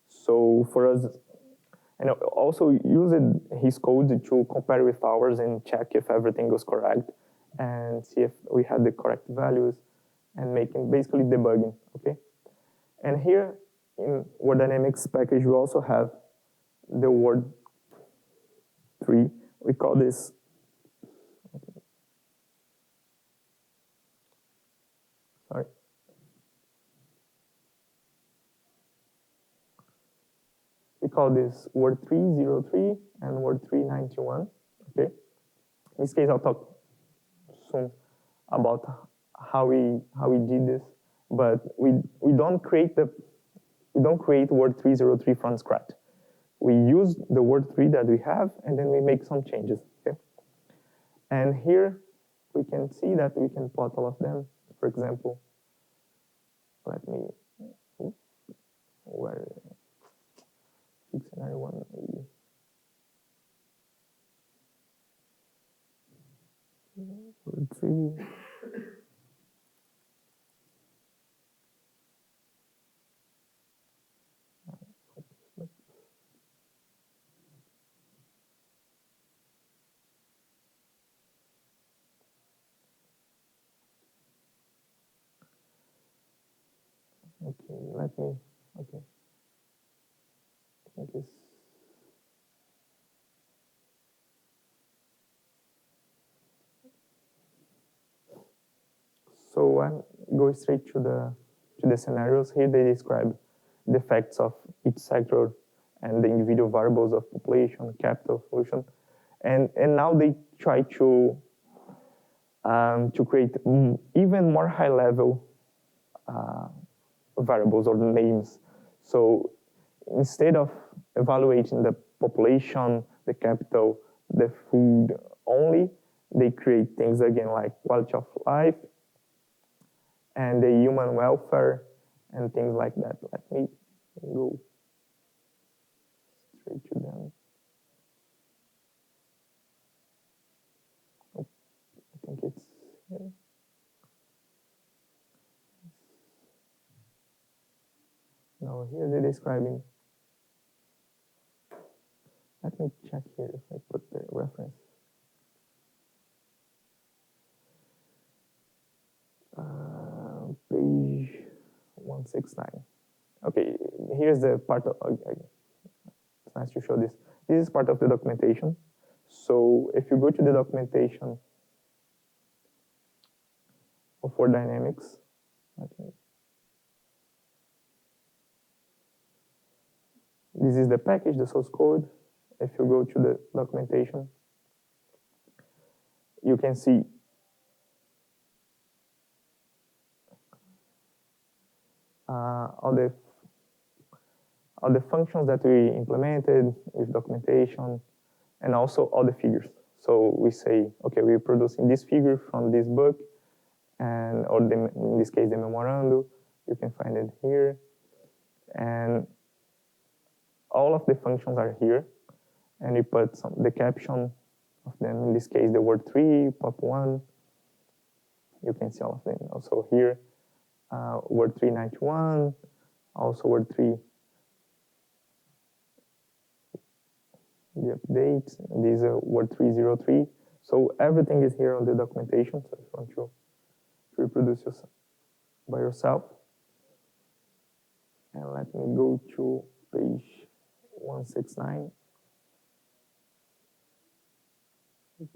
So for us, and also used his code to compare with ours and check if everything was correct and see if we had the correct values and making basically debugging, okay? And here in WorldDynamics package, we also have the word 3. We call this, sorry. We call this word 303 and word 391, okay? In this case, I'll talk soon about how we did this, but we don't create word 303 from scratch. We use the word 3 that we have, and then we make some changes, okay? And here we can see that we can plot all of them. For example, let me, where, scenario 1, maybe. Word 3. Okay, let me, okay. I think it's, so I'm going straight to the scenarios. Here they describe the effects of each sector and the individual variables of population, capital, solution. And now they try to create even more high-level variables or names. So instead of evaluating the population, the capital, the food only, they create things again like quality of life and the human welfare and things like that. Let me go straight to them. Oh, I think it's here. No, here they're describing. Let me check here if I put the reference. Page 169. Okay, here's the part of, it's nice to show this. This is part of the documentation. So if you go to the documentation of WorldDynamics, this is the package, the source code. If you go to the documentation, you can see all the functions that we implemented with documentation, and also all the figures. So we say, okay, we're producing this figure from this book, and or in this case, the memorandum. You can find it here. And all of the functions are here. And we put the caption of them. In this case, the word 3, pop 1. You can see all of them. Also here, word 391, also word 3. The updates, this is word 303. So everything is here on the documentation. So if you want to reproduce by yourself. And let me go to page 169. It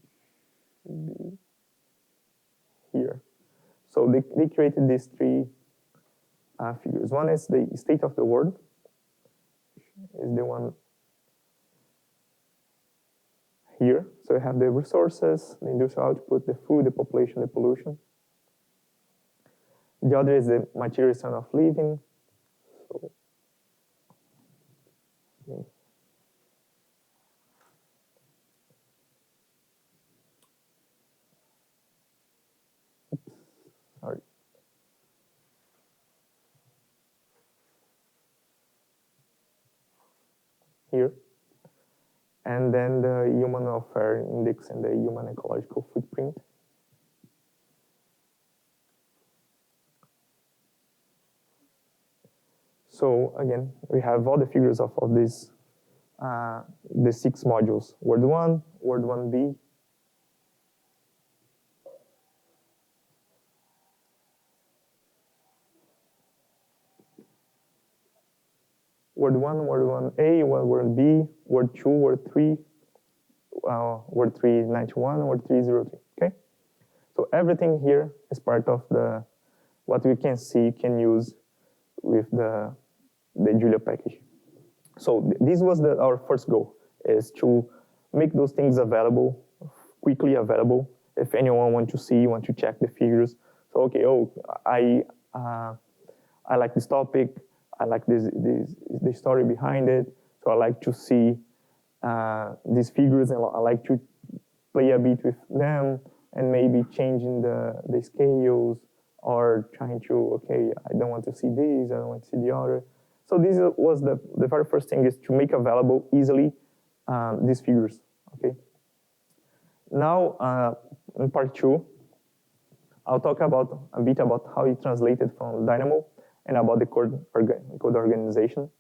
should be here. So they created these 3 figures. One is the state of the world, is the one here. So you have the resources, the industrial output, the food, the population, the pollution. The other is the material standard of living. So, okay. here. And then the human welfare index and the human ecological footprint. So again, we have all the figures of all these, the 6 modules: Word 1, Word 1B, Word 1, Word 1A, Word B, Word 2, Word 3, Word 391, Word 303, okay? So everything here is part of the, what we can see, can use with the Julia package. So this was our first goal, is to make those things available, quickly available, if anyone wants to see, want to check the figures. So okay, I like this topic, I like the story behind it, so I like to see these figures, and I like to play a bit with them, and maybe changing the scales, or trying to, okay, I don't want to see this, I don't want to see the other. So this was the very first thing, is to make available easily these figures, okay? Now, in part 2, I'll talk a bit about how it translated from DYNAMO, and about the code organization.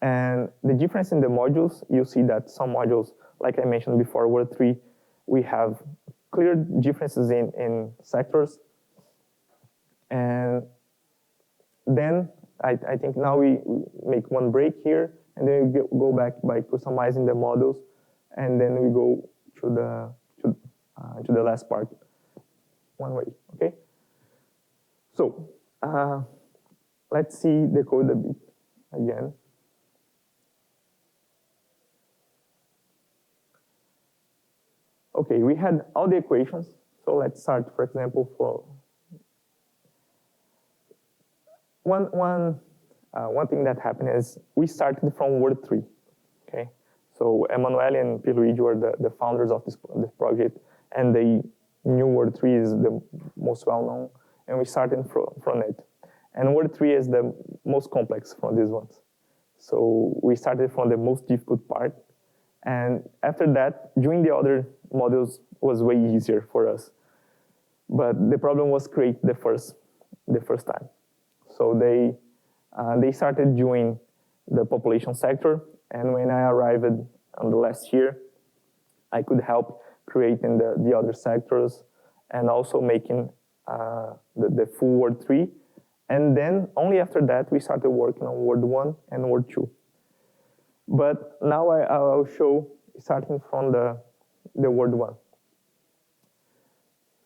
And the difference in the modules, you see that some modules, like I mentioned before, Word 3, we have clear differences in sectors. And then I think now we make one break here, and then we go back by customizing the models, and then we go to the last part one way, okay? So let's see the code a bit again. Okay, we had all the equations. So let's start, for example, for one thing that happened is we started from Word 3. Okay, so Emanuele and Pierluigi were the founders of this project, and they knew Word 3 is the most well-known, and we started from it. And Word 3 is the most complex from these ones. So we started from the most difficult part, and after that, doing the other modules was way easier for us. But the problem was create the first time. So they started doing the population sector, and when I arrived on the last year, I could help creating the other sectors, and also making the full Word 3. And then only after that, we started working on Word 1 and Word 2. But now I'll show, starting from the Word 1.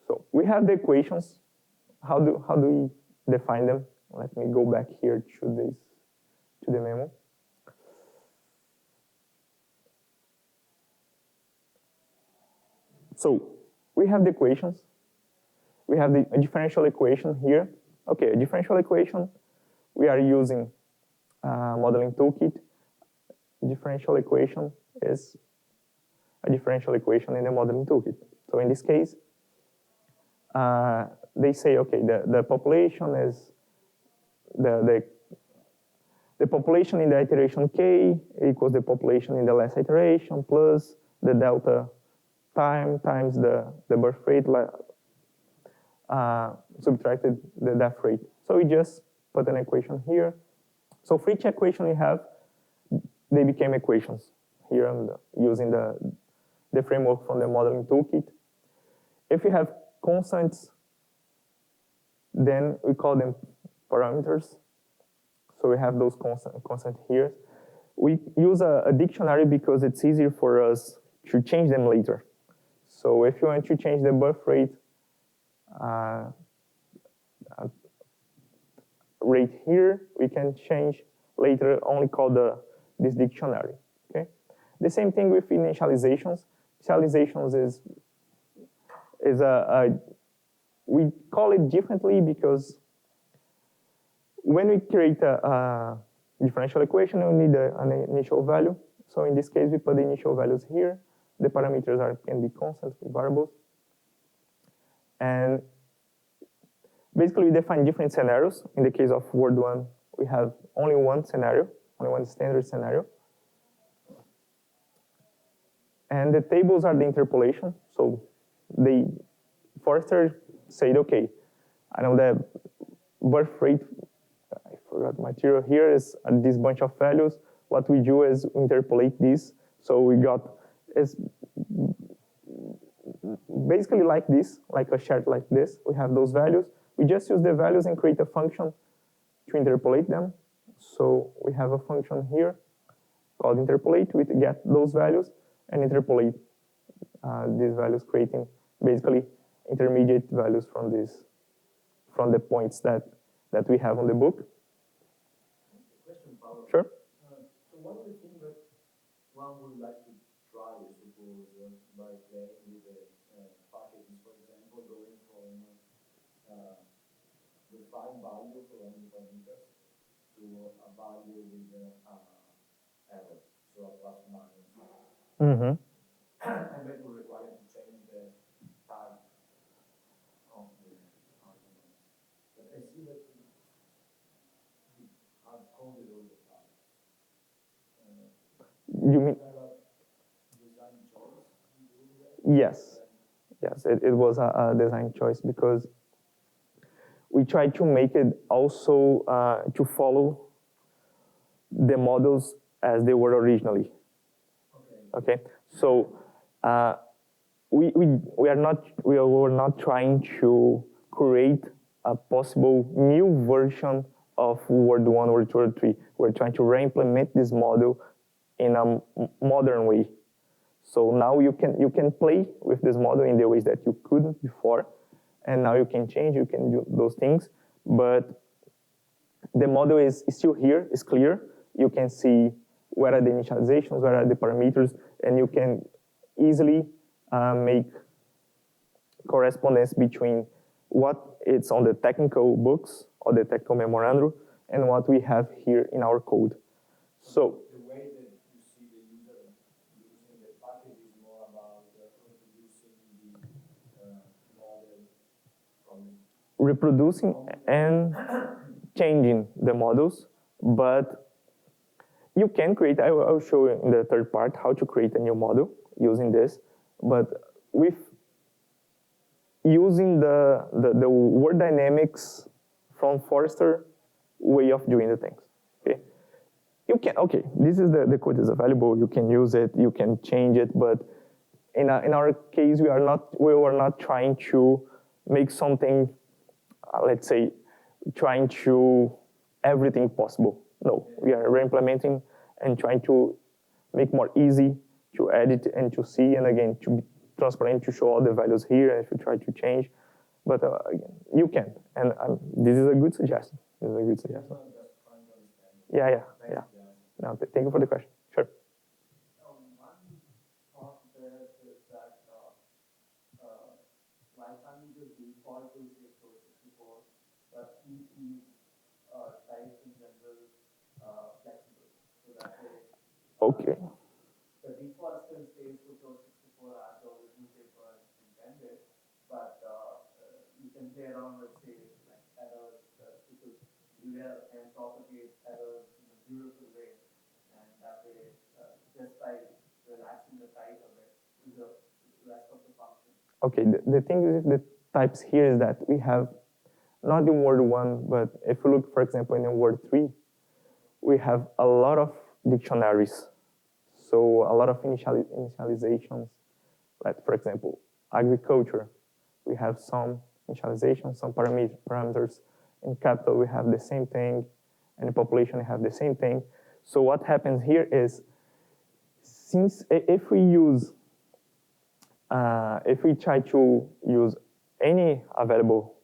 So we have the equations. How do we define them? Let me go back here to the memo. So we have the equations. We have the differential equation here. Okay, a differential equation. We are using Modeling Toolkit. Differential equation is a differential equation in the Modeling Toolkit. So in this case, they say, okay, the population is the population in the iteration k equals the population in the last iteration plus the delta time times the birth rate subtracted the death rate. So we just put an equation here. So for each equation we have, they became equations here using the framework from the Modeling Toolkit. If you have constants, then we call them parameters. So we have those constant here. We use a dictionary because it's easier for us to change them later. So if you want to change the birth rate rate here, we can change later, only call this dictionary, okay? The same thing with initializations. Initializations is we call it differently because when we create a differential equation, we need an initial value. So in this case, we put the initial values here. The parameters can be constant variables. And basically, we define different scenarios. In the case of Word 1, we have only one scenario, only one standard scenario. And the tables are the interpolation. So Forrester said, okay, I know the birth rate, I forgot material here, is this bunch of values. What we do is interpolate this. So we got, it's basically like this, like a chart like this. We have those values. We just use the values and create a function to interpolate them. So we have a function here called interpolate. We get those values and interpolate these values, creating basically intermediate values from the points that we have on the book. Question, Paolo. Sure. So one of the things that one would like to try, I suppose, by playing with the packages, for example, going from the find value for any parameter to a value with error, so a plus minus. Mm-hmm. And that will require to change the type of the argument. But I see that you have coded all the time. You mean? Design choice? Yes. Yes, it was a design choice because we tried to make it also to follow the models as they were originally. Okay. So we were not trying to create a possible new version of Word 1, Word 2, Word 3. We're trying to re-implement this model in a modern way. So now you can play with this model in the ways that you couldn't before, and now you can change, you can do those things, but the model is still here, it's clear. You can see where are the initializations, where are the parameters, and you can easily make correspondence between what is on the technical books or the technical memorandum and what we have here in our code. So the way that you see the user using the package is more about reproducing the model from reproducing and changing the models, but you can create, I will show you in the third part how to create a new model using this, but with using the WorldDynamics from Forrester way of doing the things. Okay, you can, okay, this is the code is available, you can use it, you can change it, but in our case, we were not trying to make something, let's say, trying to everything possible. No, we are re-implementing and trying to make more easy to edit and to see, and again, to be transparent, to show all the values here if you try to change. But again, you can, and this is a good suggestion. This is a good suggestion. Yeah. No, thank you for the question. Sure. One thought there is that like I'm the default to say 64, but each is types in general flexible. So that way, Okay. the default still stays to 64 as the original paper intended, but you can play around with, say, like errors, because Julia can propagate errors in a beautiful way, and that way, just by relaxing the type of it to the rest of the function. Okay, the thing with the types here is that we have not in Word 1, but if you look, for example, in Word 3, we have a lot of dictionaries. So a lot of initializations, like, for example, agriculture, we have some initializations, some parameters. In capital, we have the same thing, and in population, we have the same thing. So what happens here is, since if we try to use any available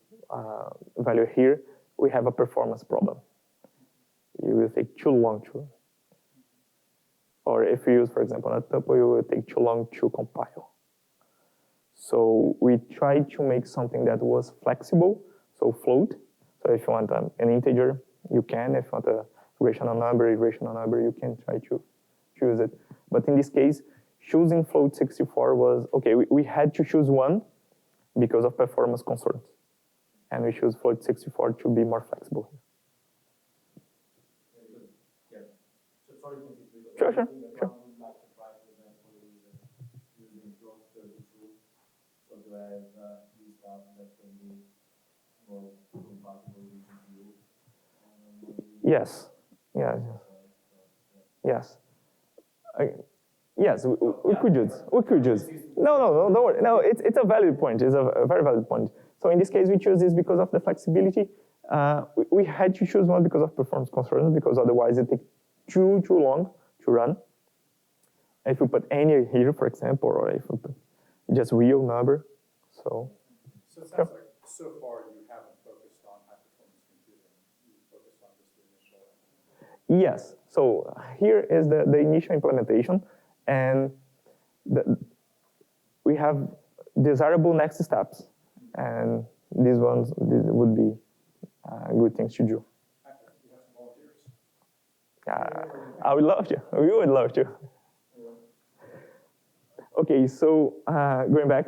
value here, we have a performance problem. It will take too long to, or if you use, for example, a tuple, it will take too long to compile. So we tried to make something that was flexible, so float. So if you want an integer, you can. If you want a irrational number, you can try to choose it. But in this case, choosing float 64 was, okay, we had to choose one because of performance concerns. And we choose float 64 to be more flexible. Very good. Yeah. So sorry to interrupt. Sure. One would like to try, for example, drive these stuff that can be more compatible with you. Yes. Yes. Yes. Yes, we could use. We could use. No, don't worry. No, it's a valid point. It's a very valid point. So in this case, we choose this because of the flexibility. We had to choose one because of performance concerns, because otherwise it takes too long to run. If you put any here, for example, or if you put just real number, So it sounds like so far you haven't focused on high performance computing. You focused on just the initial implementation. Yes. So here is the initial implementation, and we have desirable next steps, and these would be good things to do. You have some volunteers. I would love to. We would love to. Okay, so going back.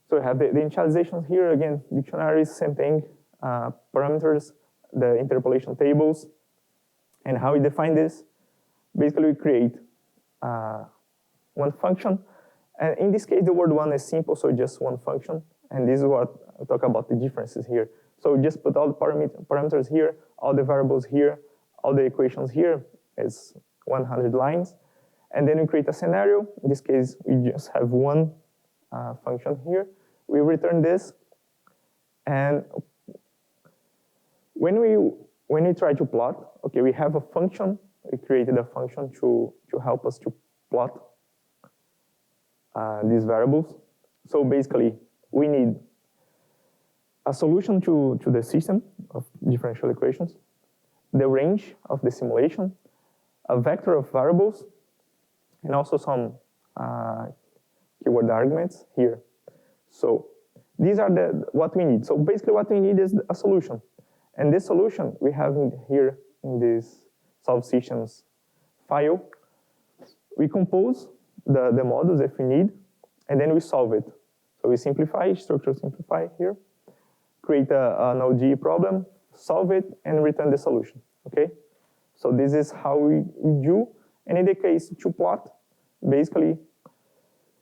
So we have the initializations here. Again, dictionaries, same thing. Parameters, the interpolation tables. And how we define this? Basically, we create one function. And in this case, the word one is simple, so just one function. And this is what I talk about the differences here. So we just put all the parameters here, all the variables here, all the equations here. It's 100 lines. And then we create a scenario. In this case, we just have one function here. We return this. And when we try to plot, okay, we have a function. We created a function to help us to plot these variables. So basically, we need a solution to the system of differential equations, the range of the simulation, a vector of variables, and also some keyword arguments here. So these are what we need. So basically what we need is a solution. And this solution we have here in this subsystems file. We compose the models if we need, and then we solve it. So we simplify, structure simplify here, create an ODE problem, solve it, and return the solution, okay? So this is how we do. And in the case to plot, basically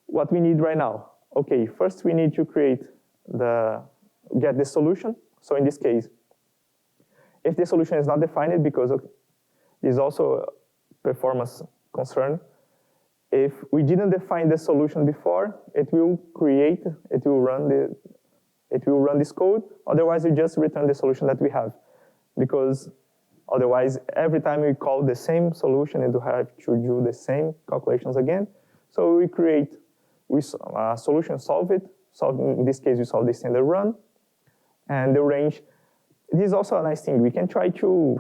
what we need right now. Okay, first we need to get the solution. So in this case, if the solution is not defined, because there's also a performance concern, if we didn't define the solution before, it will run this code. Otherwise, we just return the solution that we have, because otherwise, every time we call the same solution, it will have to do the same calculations again. So we create a solution, solve it. So in this case, we solve the standard run, and the range. This is also a nice thing. We can try to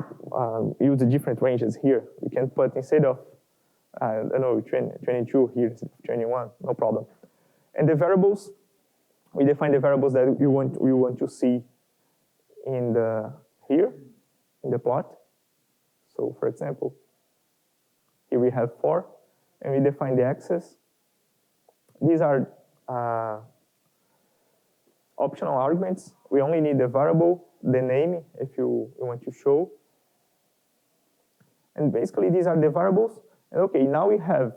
use the different ranges here. We can put, instead of, I don't know, 22 here, instead of 21, no problem. And the variables, we define the variables that we want to see here in the plot. So for example, here we have 4, and we define the axis. These are optional arguments. We only need the variable, the name, if you want to show. And basically, these are the variables. And okay, now we have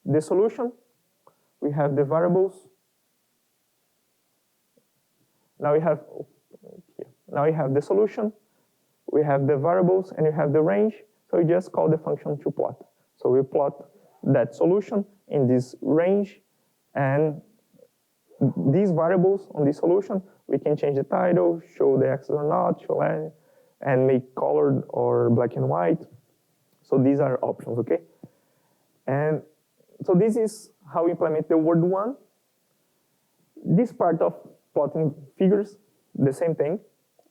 the solution. We have the variables. Now we have the solution. We have the variables, and we have the range. So we just call the function to plot. So we plot that solution in this range, and these variables on this solution, we can change the title, show the axis or not, show any, and make colored or black and white. So these are options, okay? And so this is how we implement the word one. This part of plotting figures, the same thing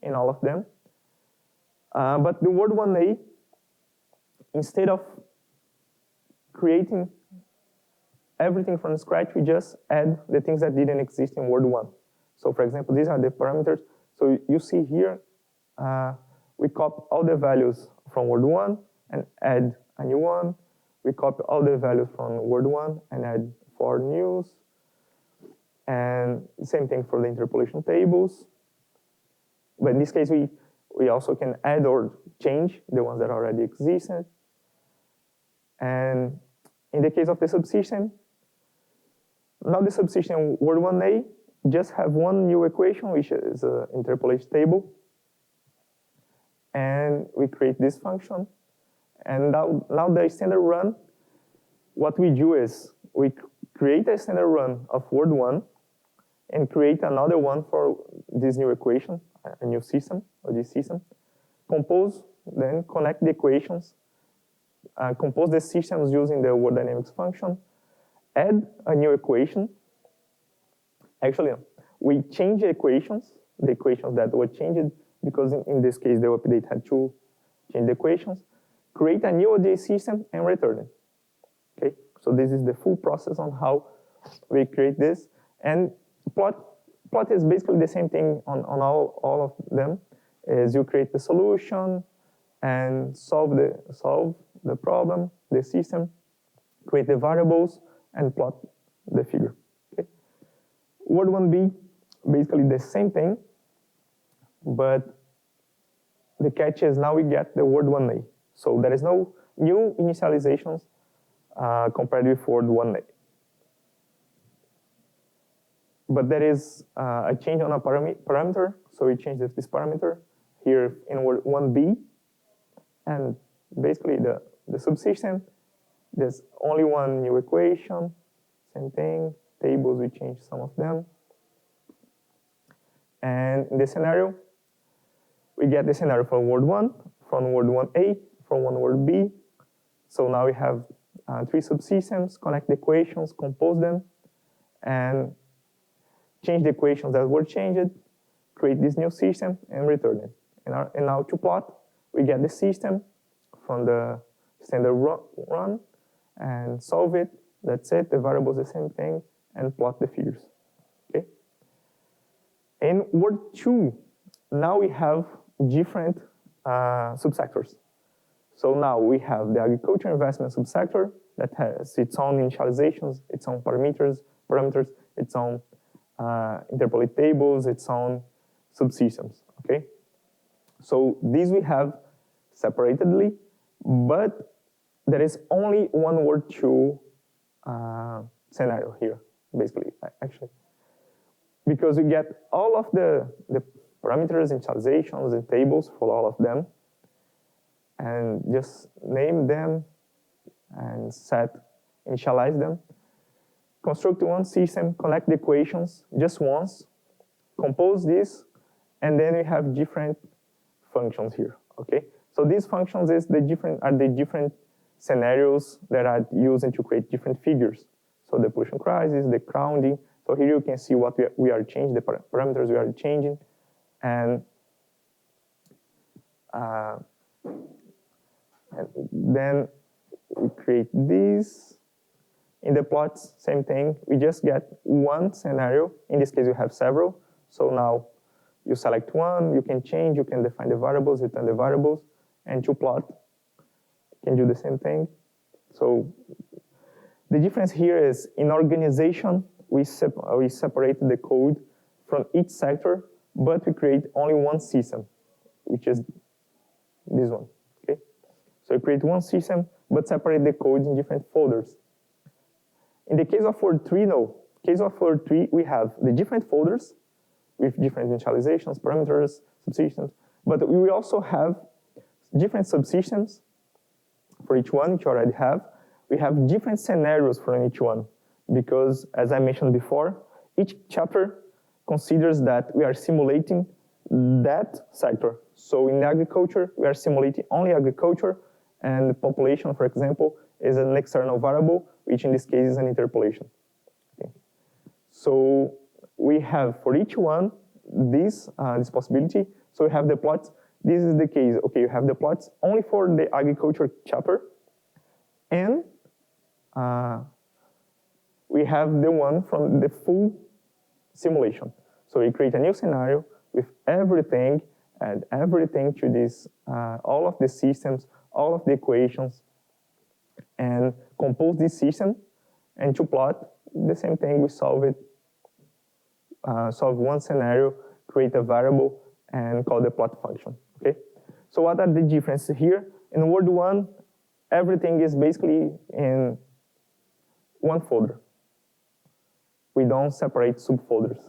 in all of them. But the word 1A, instead of creating everything from scratch, we just add the things that didn't exist in word 1. So for example, these are the parameters. So you see here, we copy all the values from word 1 and add a new one. We copy all the values from word 1 and add 4 news. And same thing for the interpolation tables. But in this case, we also can add or change the ones that already existed. And in the case of the subsystem, now the subsystem word 1A just have one new equation, which is an interpolation table. And we create this function. And now the standard run, what we do is we create a standard run of word 1 and create another one for this new equation, a new system, or this system. Compose, then connect the equations, compose the systems using the WorldDynamics function, add a new equation. Actually, we change the equations that were changed, because in this case, the update had to change the equations, create a new ODESytem, and return it. Okay, so this is the full process on how we create this. And plot is basically the same thing on all of them. Is you create the solution and solve the problem, the system, create the variables, and plot the figure. Okay. Word 1B, basically the same thing, but the catch is now we get the word 1A. So there is no new initializations compared with word 1A. But there is a change on a parameter, so we change this parameter here in word 1B, and basically the subsystem, there's only one new equation, same thing, tables, we change some of them. And in this scenario, we get the scenario from word 1, from word 1A, from one word B. So now we have 3 subsystems, connect the equations, compose them, and change the equations that were changed, create this new system, and return it. And now to plot, we get the system from the standard run and solve it. That's it. The variable is the same thing, and plot the figures. Okay. In word 2, now we have different subsectors. So now we have the agriculture investment subsector that has its own initializations, its own parameters, its own interpolate tables, its own subsystems. Okay. So these we have separately, but there is only one word 2 scenario here, basically, actually. Because we get all of the parameters, initializations, and tables for all of them, and just name them and initialize them. Construct one system, collect the equations just once, compose this, and then we have different functions here, okay? So these functions are the different scenarios that are used to create different figures. So the pollution crisis, the crowding. So here you can see what we are changing, the parameters we are changing, and then we create these. In the plots, same thing. We just get one scenario. In this case, you have several. So now you select one, you can change, you can define the variables, return the variables, and to plot, you can do the same thing. So the difference here is in organization, we separated the code from each sector, but we create only one system, which is this one, okay? So we create one system, but separate the code in different folders. In the case of word 3, no. In case of word 3, we have the different folders with different initializations, parameters, subsystems, but we also have different subsystems for each one, which you already have. We have different scenarios for each one, because as I mentioned before, each chapter considers that we are simulating that sector. So in agriculture, we are simulating only agriculture, and the population, for example, is an external variable, which in this case is an interpolation. Okay. So we have for each one this possibility. So we have the plots. This is the case. Okay, you have the plots only for the agriculture chapter, and we have the one from the full simulation. So we create a new scenario with everything, add everything to this, all of the systems, all of the equations, and compose this system. And to plot, the same thing, we solve it, solve one scenario, create a variable, and call the plot function, okay? So what are the differences here? In word 1, everything is basically in one folder. we don't separate subfolders.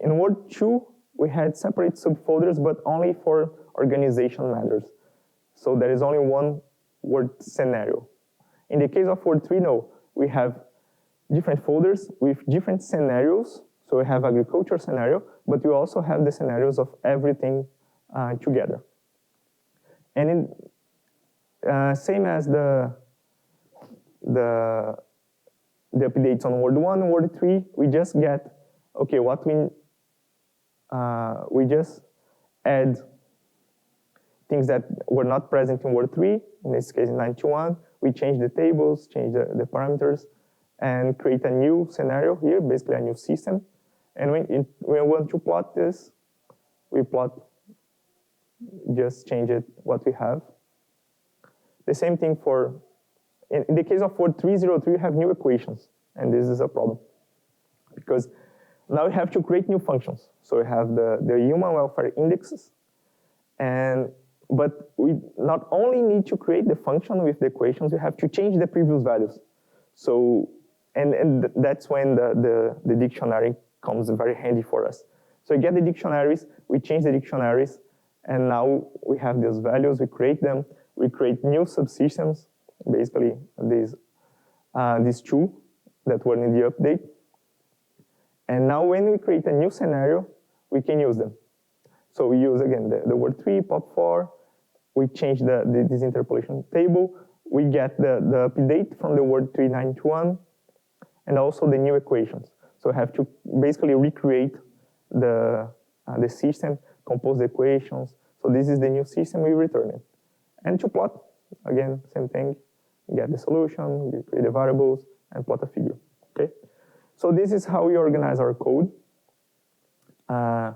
In Word 2, we had separate subfolders, but only for organization matters. So there is only one Word scenario. In the case of Word 3, no, we have different folders with different scenarios. So we have agriculture scenario, but we also have the scenarios of everything together. And in, same as the updates on Word 1 and Word 3, we just get, okay, what we just add things that were not present in Word 3, in this case in 921, we change the tables, change the parameters, and create a new scenario here, basically a new system. And when we want to plot this, we plot, just change it what we have. The same thing for, in the case of Word 303, we have new equations, and this is a problem. Because now we have to create new functions. So we have the human welfare indexes, but we not only need to create the function with the equations, we have to change the previous values. So, and that's when the dictionary comes very handy for us. So we get the dictionaries, we change the dictionaries, and now we have these values, we create them, we create new subsystems, basically these two that were in the update. And now when we create a new scenario, we can use them. So we use, again, the Word 3, pop4, we change this interpolation table, we get the update from the Word 391, and also the new equations. So we have to basically recreate the system, compose the equations. So this is the new system, we return it. And to plot, again, same thing, get the solution, we create the variables, and plot a figure, okay? So this is how we organize our code. Now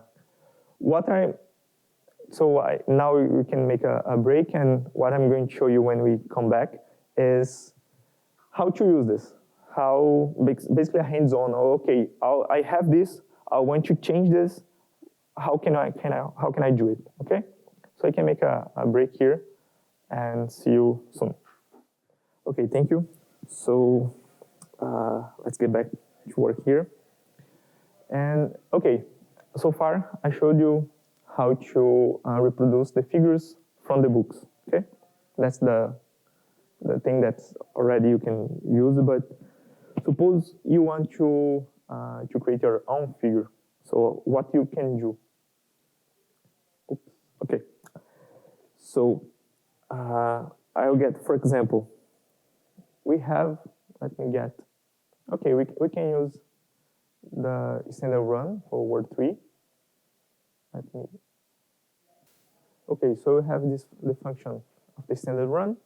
we can make a break, and what I'm going to show you when we come back is how to use this. How, basically a hands-on, okay, I have this, I want to change this, how can I do it, okay? So I can make a break here, and see you soon. Okay, thank you. So let's get back to work here. And okay, so far I showed you how to reproduce the figures from the books, okay? That's the thing that's already you can use, but suppose you want to create your own figure. So what you can do? Oops, okay. So I'll get, for example, we have, let me get, okay, we can use the standard run for Word 3. Okay, so we have the function of the standard run.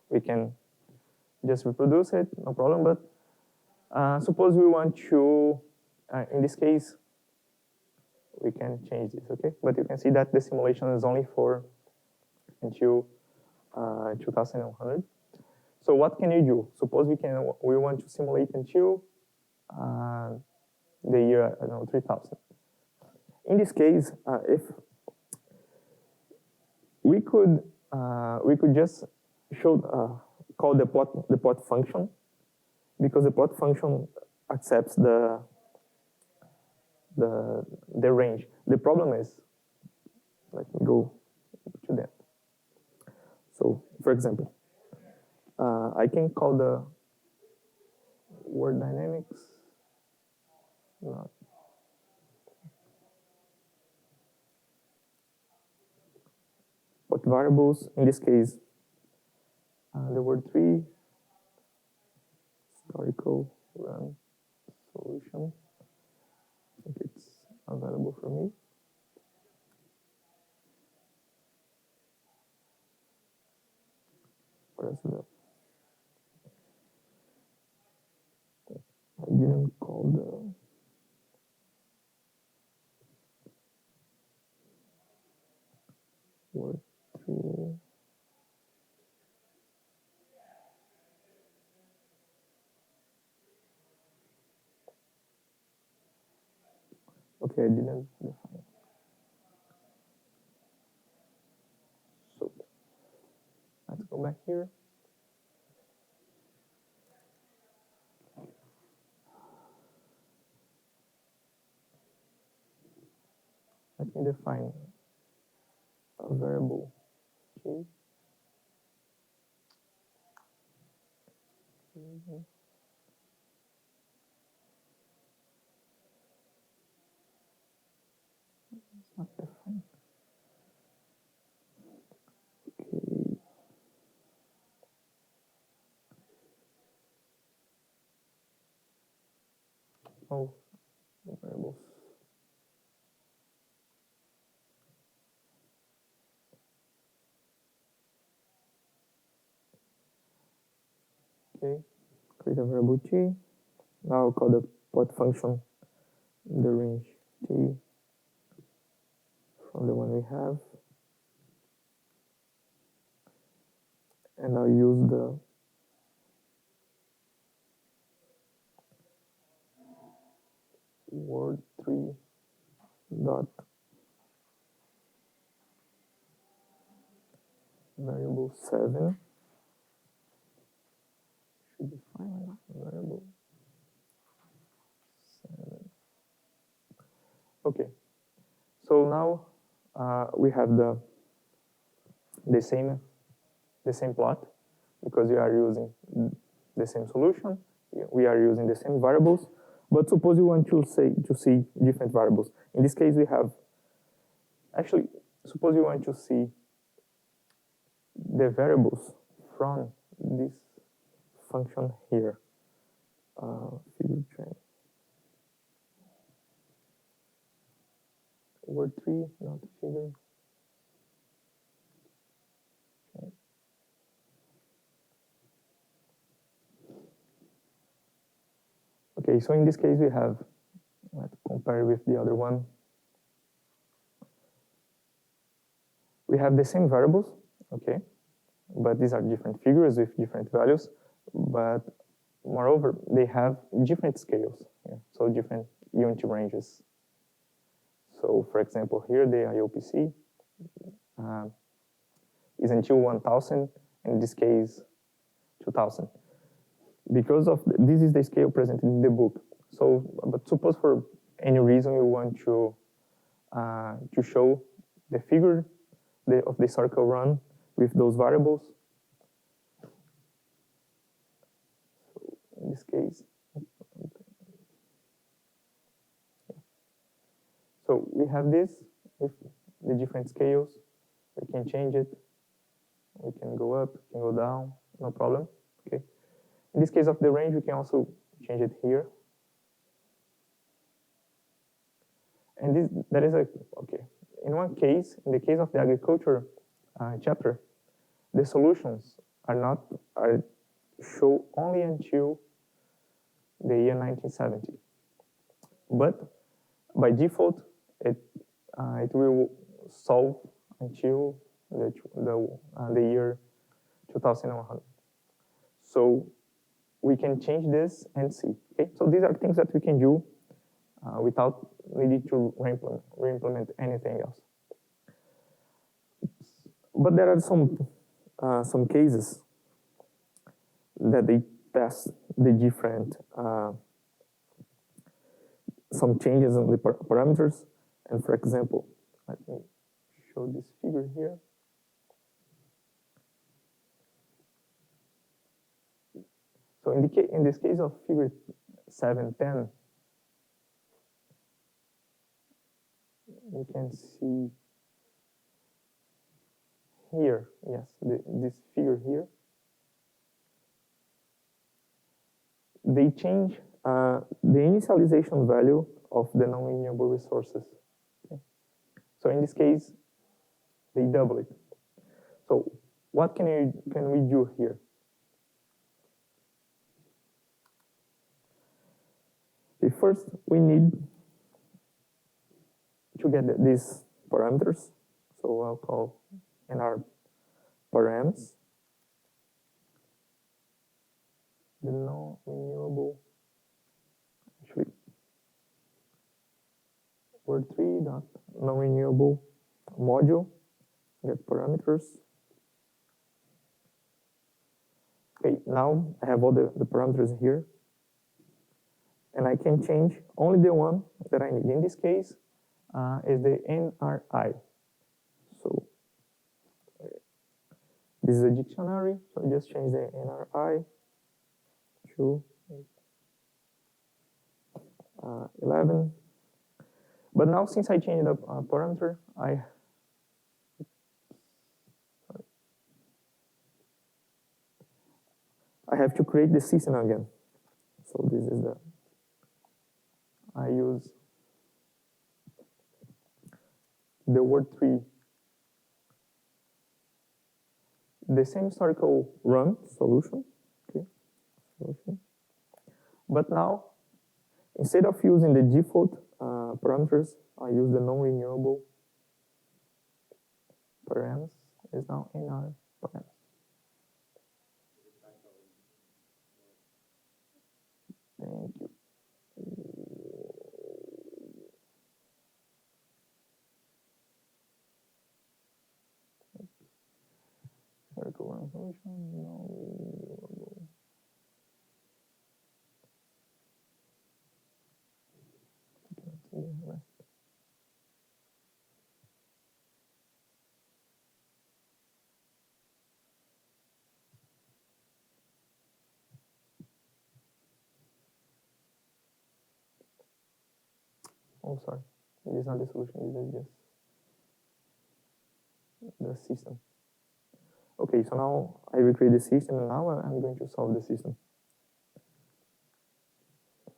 We can just reproduce it, no problem, but suppose we want to, in this case, we can change this, okay? But you can see that the simulation is only for until 2100. So what can you do? Suppose we want to simulate until the year, I don't know, 3000. In this case, if we could just call the plot function, because the plot function accepts the range. The problem is, let me go to that. So, for example, I can call the WorldDynamics, not. But variables, in this case, the Word 3, historical run solution. I think it's available for me. Where's the? I didn't call the. Word 3. Okay, I didn't define it. So let's go back here. let me define a variable J. It's not defined. Okay. Oh, the variables. Okay, create a variable T. Now I'll call the plot function the range T from the one we have. And I'll use the word3 dot variable 7 should be fine. Variable 7. Okay, so now we have the same plot because we are using the same solution. We are using the same variables. But suppose you want to see different variables. In this case, we have actually. Suppose you want to see the variables from this function here, figure train. Word3, not figure. Okay. Okay, so in this case we have, let's compare with the other one. We have the same variables, okay, but these are different figures with different values, but moreover, they have different scales, yeah, so different unit ranges. So for example, here the IOPC is until 1000, in this case, 2000. Because of this is the scale presented in the book. So, but suppose for any reason you want to show the figure of the circle run with those variables. So in this case, so we have this with the different scales. We can change it. We can go up, we can go down, no problem. Okay. In this case of the range, we can also change it here. And that is okay. In one case, in the case of the agriculture chapter, the solutions are show only until the year 1970. But by default, it will solve until the year 2100. So we can change this and see. Okay, so these are things that we can do without needing to reimplement anything else. But there are some cases that they test the different some changes in the parameters. And for example, let me show this figure here. So in this case of figure 710, you can see here, yes, this figure here. They change the initialization value of the non-renewable resources. Okay. So in this case, they double it. So what can we do here? Okay, first, we need to get these parameters. So I'll call nr params, the non-renewable, actually, word3 dot non-renewable module, get parameters. Okay, now I have all the parameters here. And I can change only the one that I need. In this case, is the NRI. So this is a dictionary, so I just change the NRI to 11. But now since I changed the parameter, I have to create the system again. So this is the, I use the word tree, the same historical run solution, okay, solution. But now, instead of using the default parameters, I use the non-renewable params. Is now NR params. Thank you. Circle run solution, non-renewable. Oh, sorry. This is not the solution, this is just the system. Okay, so now I recreate the system, and now I'm going to solve the system.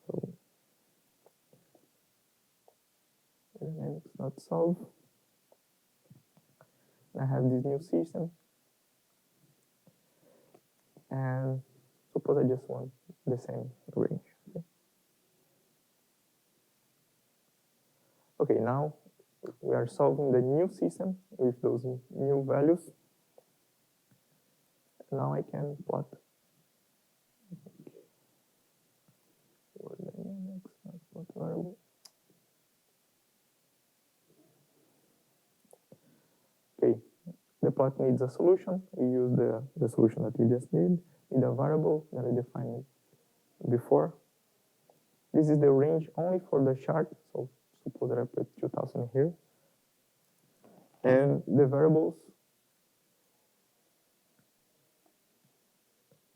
So, dynamics not solve. I have this new system, and suppose I just want the same range. Okay, now we are solving the new system with those new values. Now I can plot WorldDynamics, not plot variable. Okay, the plot needs a solution. We use the solution that we just did. Need a variable that I defined before. This is the range only for the chart. So suppose that I put 2000 here. And the variables,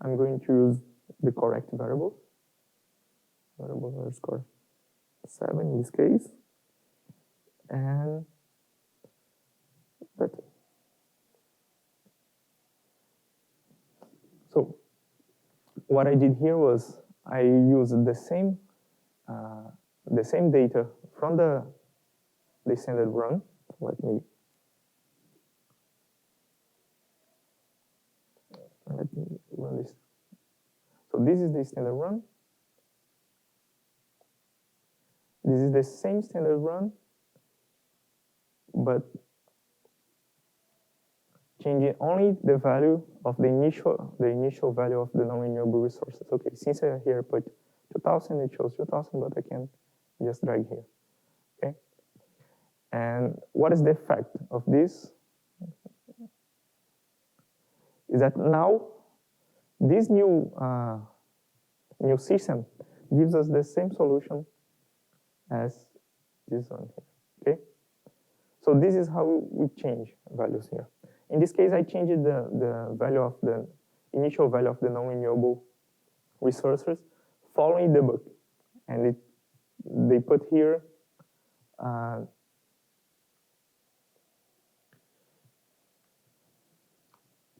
I'm going to use the correct variables. Variable underscore 7 in this case. And that's it. So what I did here was I used the same data from the standard run. Let me run this. So this is the standard run. This is the same standard run, but changing only the value of the initial value of the non-renewable resources. Okay, since I here put 2000, it shows 2000, but I can just drag here. Okay, and what is the effect of this? Is that now this new system gives us the same solution as this one here. Okay, so this is how we change values here. In this case, I changed the value of the initial value of the non-renewable resources following the book, and they put here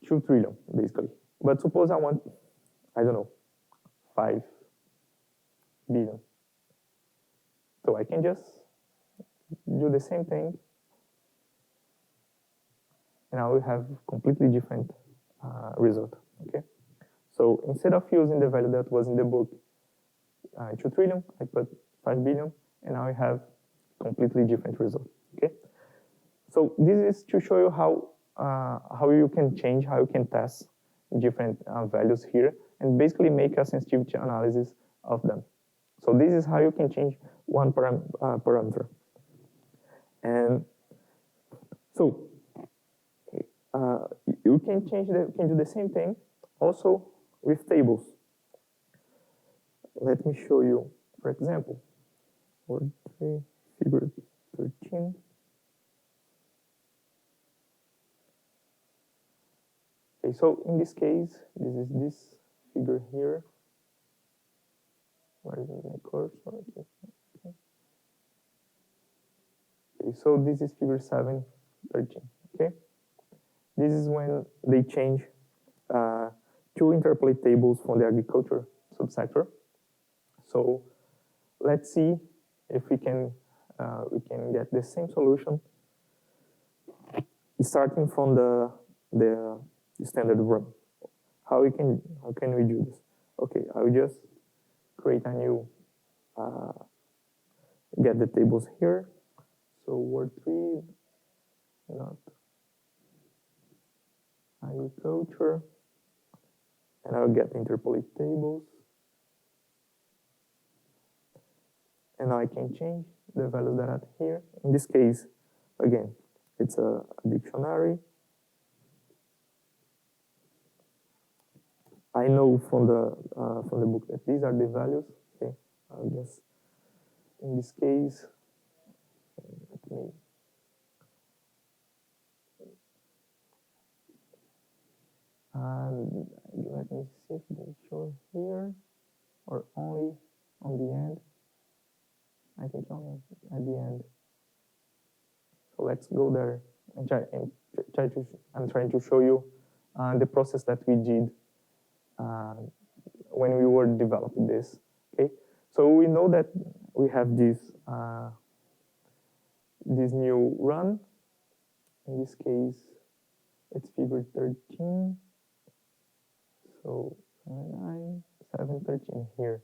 2 trillion basically. But suppose I want, I don't know, 5 billion. So I can just do the same thing, and I will have completely different result. Okay. So instead of using the value that was in the book, 2 trillion, I put 5 billion, and now I have completely different result. Okay. So this is to show you how you can change, how you can test different values here, and basically make a sensitivity analysis of them. So this is how you can change one parameter. And so you can do the same thing also with tables. Let me show you, for example, Word 3, figure 13. 13. Okay, so in this case, this is this figure here. Where is my cursor? Okay. Okay, so this is figure 7.13. Okay, this is when they change to interpolate tables from the agriculture subsector. So let's see if we can get the same solution starting from the standard run. How can we do this? Okay, I will just create a new get the tables here. So word 3, not agriculture, and I'll get interpolate tables. And now I can change the values that are here. In this case, again, it's a dictionary. I know from the book that these are the values. Okay, I'll just in this case, let me see if they show here or only on the end. I think only at the end. So let's go there and I'm trying to show you the process that we did when we were developing this. Okay, so we know that we have this this new run. In this case, it's figure 13. So 9, 7, 13 here.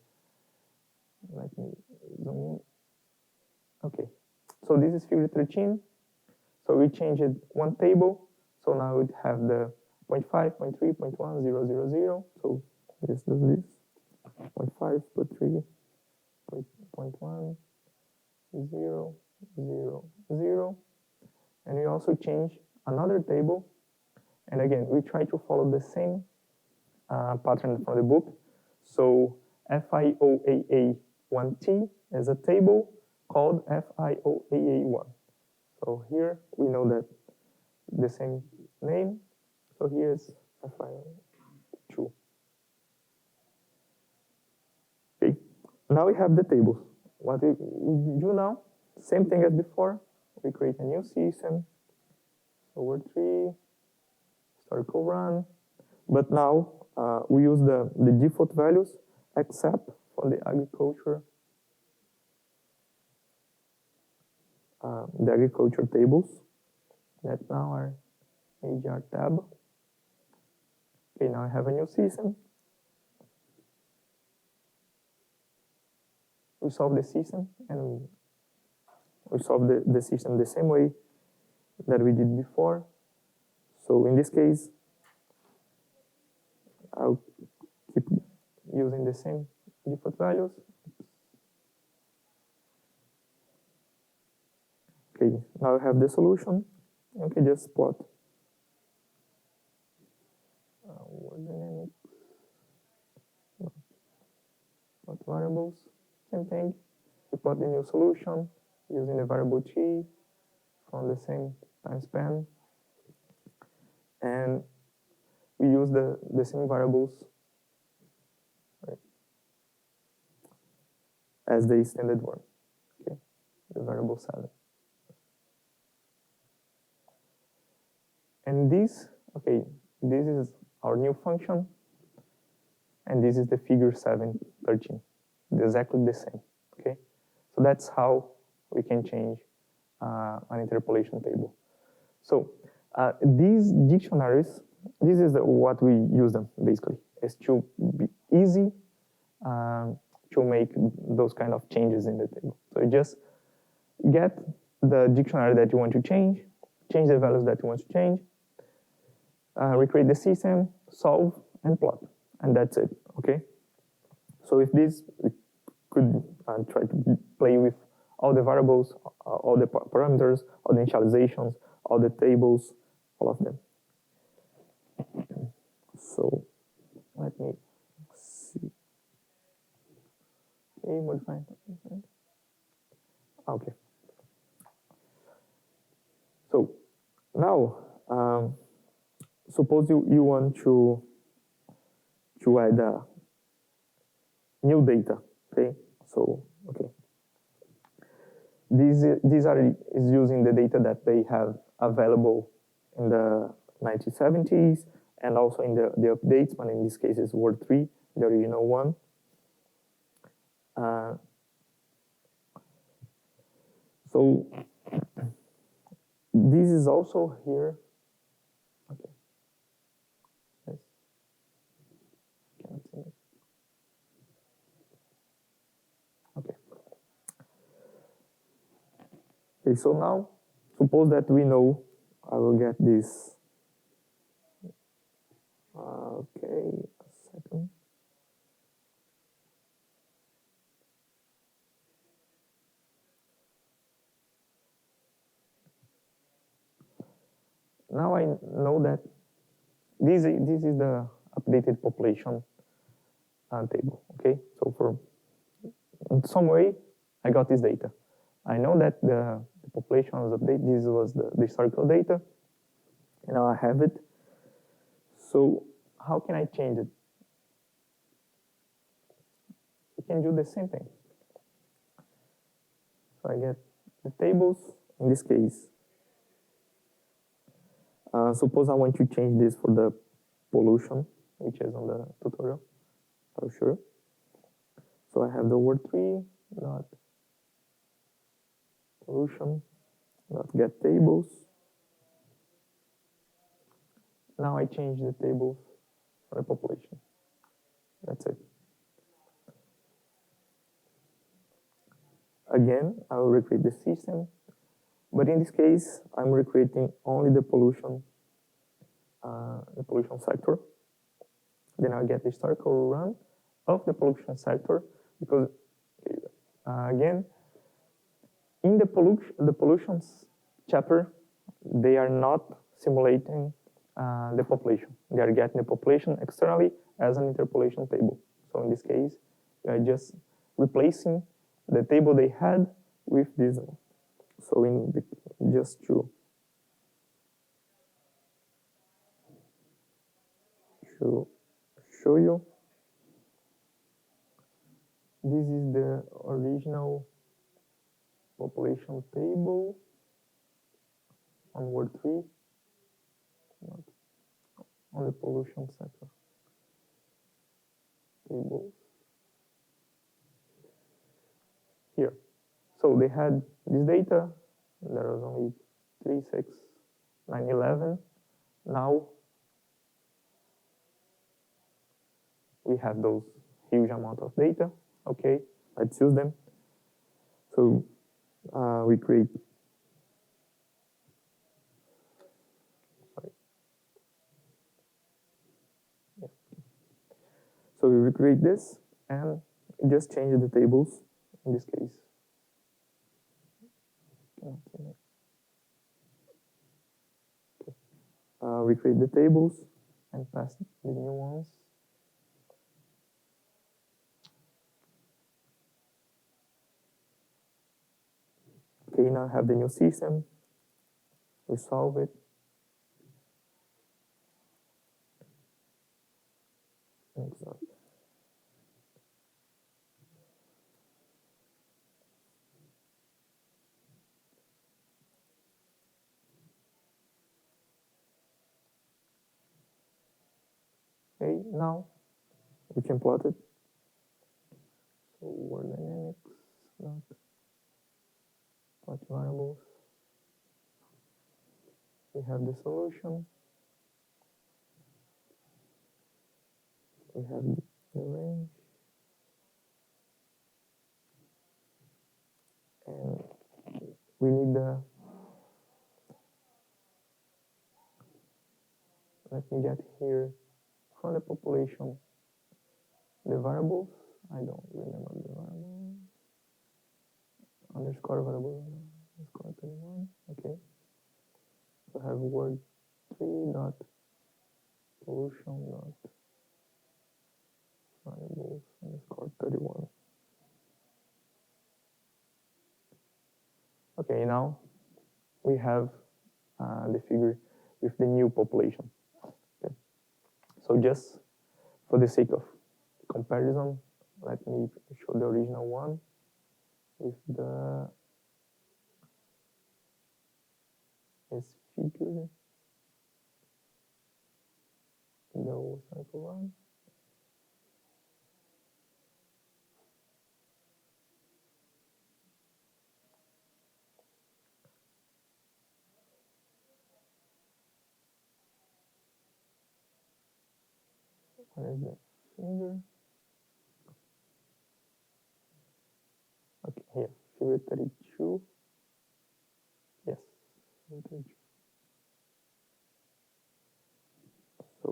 Let me zoom in. Okay, so this is figure 13. So we changed one table. So now we have the 0.5, 0.3, 0.1, 0, 0, 0. So this does this. 0.5, 0.3, 0.1, 0, 0, 0. And we also change another table. And again, we try to follow the same pattern from the book. So FIOAA1T is a table called FIOAA1. So here we know that the same name. So here's FIO2. Okay, now we have the tables. What we do now, same thing as before. We create a new system. So word 3, historical run. But now we use the default values except for the agriculture tables that now are AGR tab. Okay, now I have a new system. We solve the system and we solve the system the same way that we did before. So in this case, I'll keep using the same default values. Okay, now I have the solution. Okay, just plot WorldDynamics, plot variables, same thing. We plot the new solution using the variable t from the same time span. And we use the same variables right, as the standard one, okay, the variable 7. And this, okay, this is our new function, and this is the figure 7.13, exactly the same, okay? So that's how we can change an interpolation table. So these dictionaries, this is what we use them, basically, is to be easy to make those kind of changes in the table. So you just get the dictionary that you want to change the values that you want to change, recreate the system, solve, and plot. And that's it, okay? So with this, we could try to play with all the variables, all the parameters, all the initializations, all the tables, all of them. So let me see. Okay, modify. Okay. now, suppose you want to add new data, okay? So, okay. These is using the data that they have available in the 1970s and also in the updates, but in this case it's Word 3, the original one. So this is also here. Okay. Yes. Cannot see it. Okay. Okay, so now suppose that we know I will get this. Okay, a second. Now I know that this is the updated population table, okay? So for in some way, I got this data. I know that the population was updated. This was the historical data. And now I have it. So how can I change it? We can do the same thing. So I get the tables, in this case. Suppose I want to change this for the pollution, which is on the tutorial, for sure. So I have the word 3 dot pollution dot get tables. Now I change the tables for the population. That's it. Again, I will recreate the system, but in this case, I'm recreating only the pollution sector. Then I'll get the historical run of the pollution sector because, again, in the pollution chapter, they are not simulating the population. They are getting the population externally as an interpolation table. So in this case, we are just replacing the table they had with this one. So just to show you, this is the original population table on Word 3, not on the pollution sector table. Here. So they had this data, there was only 3, 6, 9, 11. Now we have those huge amount of data. Okay, let's use them. So we create, so we recreate this and just change the tables in this case. Okay. We create the tables and pass the new ones. Okay, now I have the new system. We solve it. Excellent. Okay, now we can plot it. So WorldDynamics, plot variables. We have the solution. We have the range. And we need let me get here from the population the variables. I don't remember the variable. Underscore variable, underscore 31, okay. So I have word 3 dot pollution dot variables underscore 31. Okay, now we have the figure with the new population. Okay. So just for the sake of comparison, let me show the original one with the figure. No cycle one. Where is the figure? Okay, here, figure 32. Yes, 32. So,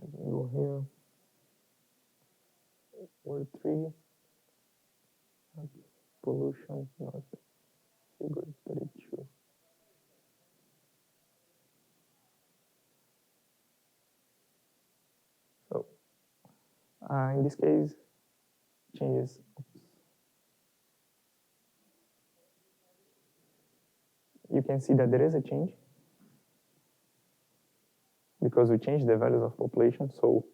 let me go here. Word 3. Pollution, not figure 32. So, in this case, changes. You can see that there is a change because we changed the values of population, so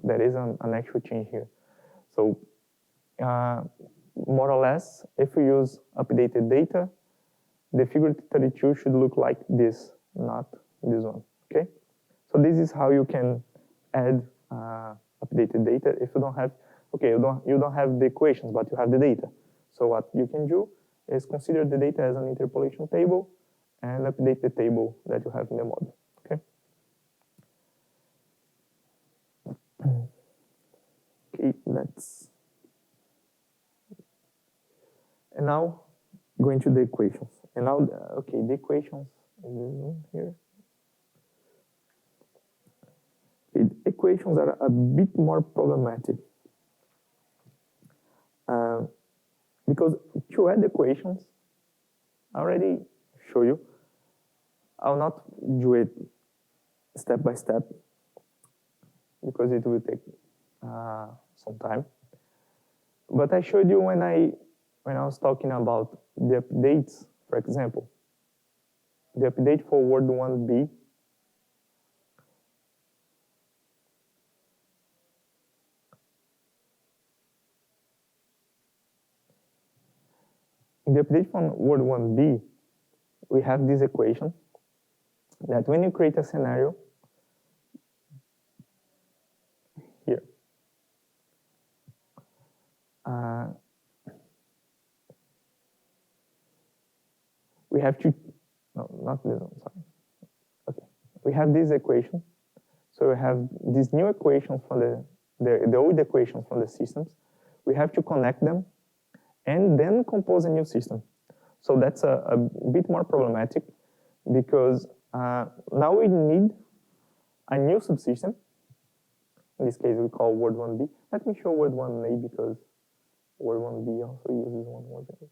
there is an actual change here. So more or less, if we use updated data, the figure 32 should look like this, not this one, okay? So this is how you can add updated data if you don't have, okay, you don't have the equations, but you have the data. So what you can do is consider the data as an interpolation table and update the table that you have in the model, okay? Okay, and now going to the equations. And now, okay, the equations is this one here. Okay, equations are a bit more problematic because to add equations, I already show you. I'll not do it step by step because it will take some time. But I showed you when I was talking about the updates, for example, the update for word 1b. In the update from word 1b, we have this equation that when you create a scenario, here, we have to, no, not this one, sorry. Okay, we have this equation. So we have these new equations from the old equations from the systems. We have to connect them and then compose a new system. So that's a bit more problematic because now we need a new subsystem. In this case, we call word 1b. Let me show word 1a because word 1b also uses one word a.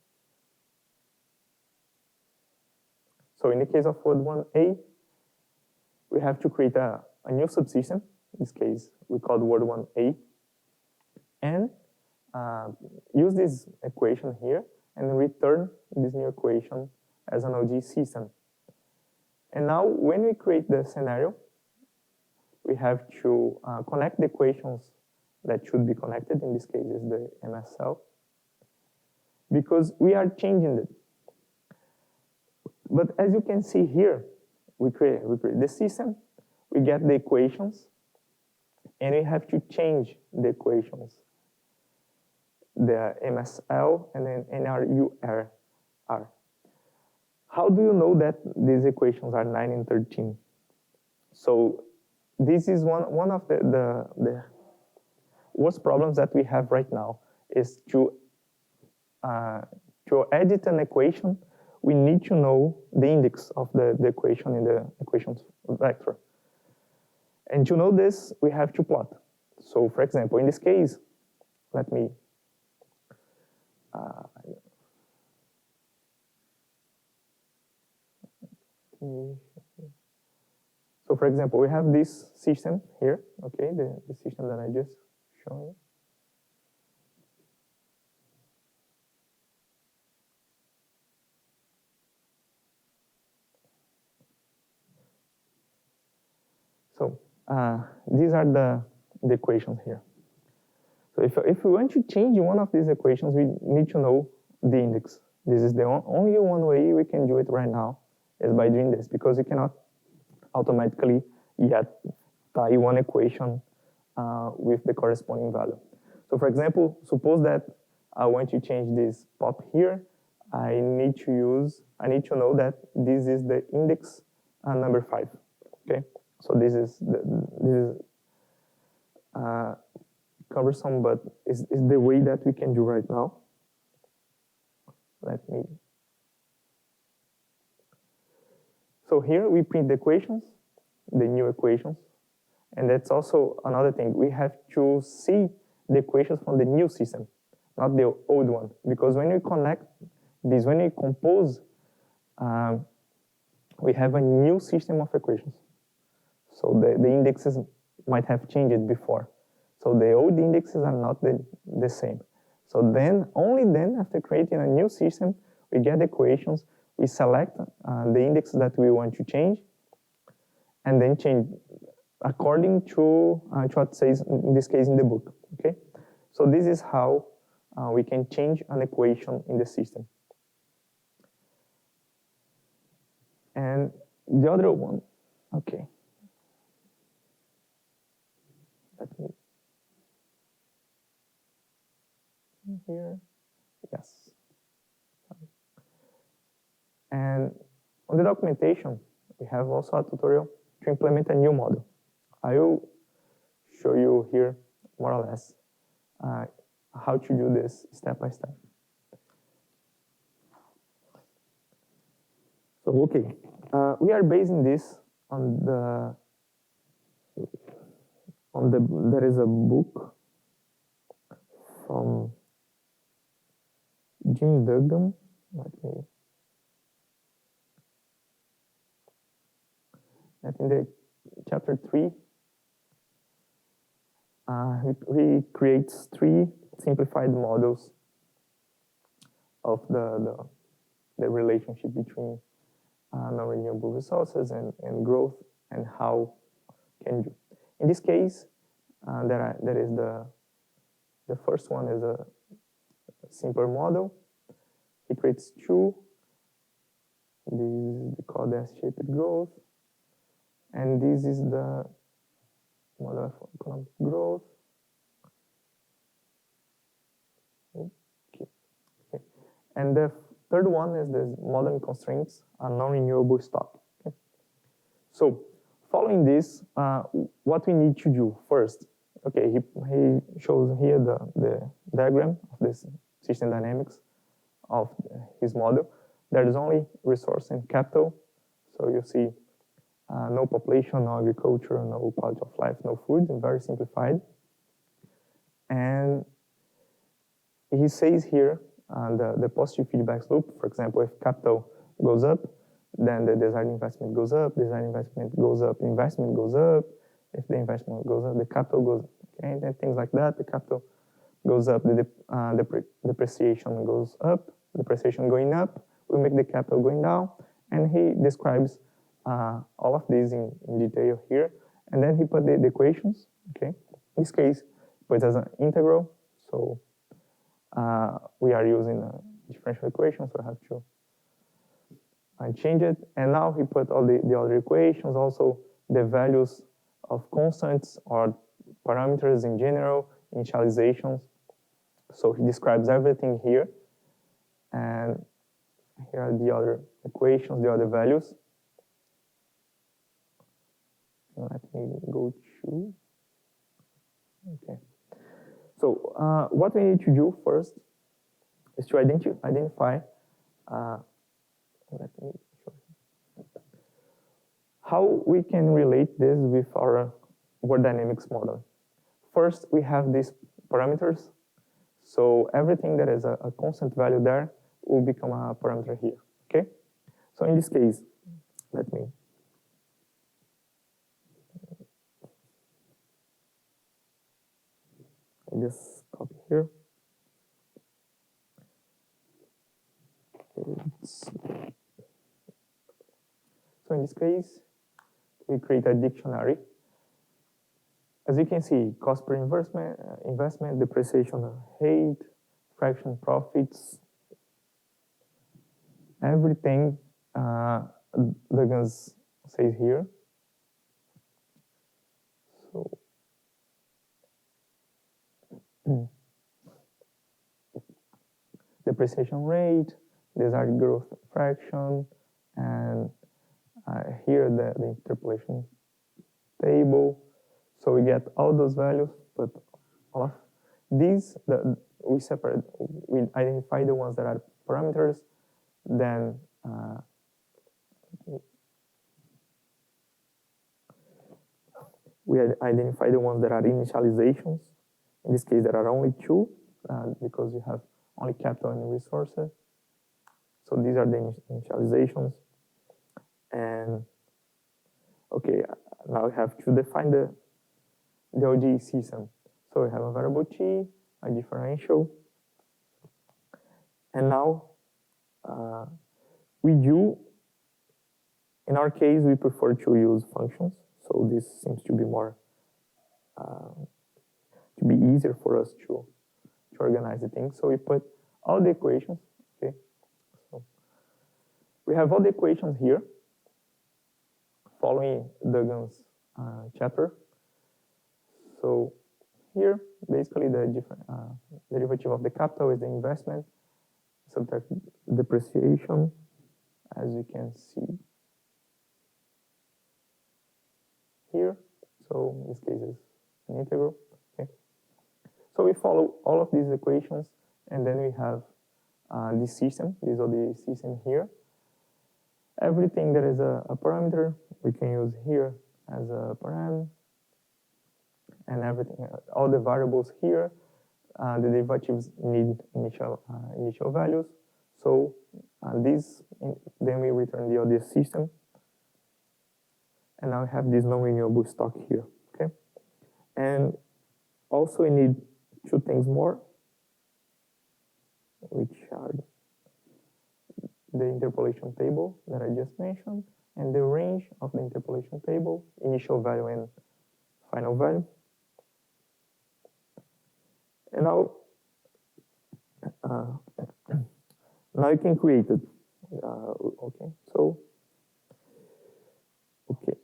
So in the case of word 1a, we have to create a new subsystem. In this case, we call word 1a. And use this equation here and return this new equation as an OD system. And now when we create the scenario, we have to connect the equations that should be connected. In this case is the MSL, because we are changing it. But as you can see here, we create the system, we get the equations, and we have to change the equations, the MSL and then NRUR. How do you know that these equations are 9 and 13? So this is one of the worst problems that we have right now is to edit an equation, we need to know the index of the equation in the equations vector. And to know this, we have to plot. So for example, in this case, let me so for example, we have this system here, okay, the system that I just showed you. So these are the equations here. So if we want to change one of these equations, we need to know the index. This is the only one way we can do it right now is by doing this, because you cannot automatically yet tie one equation with the corresponding value. So for example, suppose that I want to change this pop here. I need to know that this is the index number 5. Okay, so this is cumbersome, but is the way that we can do right now. So here we print the equations, the new equations, and that's also another thing. We have to see the equations from the new system, not the old one, because when we connect this, when we compose, we have a new system of equations. So the indexes might have changed before. So the old indexes are not the same. So then, only then, after creating a new system, we get equations, we select the index that we want to change, and then change according to what it says, in this case, in the book, okay? So this is how we can change an equation in the system. And the other one, okay. Let me, here, yes. And on the documentation, we have also a tutorial to implement a new model. I will show you here more or less how to do this step by step. So okay, we are basing this on there is a book from Jim Duggan. I think the chapter 3, he creates 3 simplified models of the relationship between non-renewable resources and growth, and how can you. In this case, there is the first one is a simpler model. He creates 2. This is called the S-shaped growth, and this is the model for economic growth. Okay. And the third one is the modeling constraints and non-renewable stock. Okay. So following this, what we need to do first, okay, he shows here the diagram of this system dynamics of his model. There is only resource and capital. So you see no population, no agriculture, no quality of life, no food, very simplified. And he says here the positive feedback loop. For example, if capital goes up, then the desired investment goes up, desired investment goes up, investment goes up. If the investment goes up, the capital goes up, okay, and things like that. The capital goes up, the depreciation goes up, depreciation going up, we make the capital going down, and he describes all of these in detail here. And then he put the equations, okay? In this case, put it as an integral, so we are using a differential equation, so I have to change it. And now he put all the other equations, also the values of constants or parameters in general, initializations. So he describes everything here. And here are the other equations, the other values. Let me go to, okay. So what we need to do first is to identify, let me show you, how we can relate this with our WorldDynamics model. First, we have these parameters. So everything that is a constant value there will become a parameter here, okay? So in this case, let me just copy here. So in this case, we create a dictionary. as you can see, cost per investment, depreciation rate, fraction profits, everything Duggins says here. So depreciation rate, desired growth fraction, and here the interpolation table. So we get all those values, but all of these, we identify the ones that are parameters, then we identify the ones that are initializations. In this case, there are only two, because you have only capital and resources. So these are the initializations. And okay, now we have to define the ODESytem. So we have a variable t, a differential, and now in our case, we prefer to use functions. So this seems to be more, to be easier for us to organize the things. So we put all the equations, okay? So we have all the equations here, following Duggins' chapter. So here, basically the derivative of the capital is the investment, subtract depreciation, as you can see here. So in this case is an integral, okay? So we follow all of these equations, and then we have this system, this ODESytem here. Everything that is a parameter, we can use here as a param, and everything, all the variables here, the derivatives need initial values. So then we return the ODESytem, and now we have this non-renewable stock here, okay? And also we need two things more, which are the interpolation table that I just mentioned, and the range of the interpolation table, initial value and final value. And now, now you can create it. Okay, so, okay.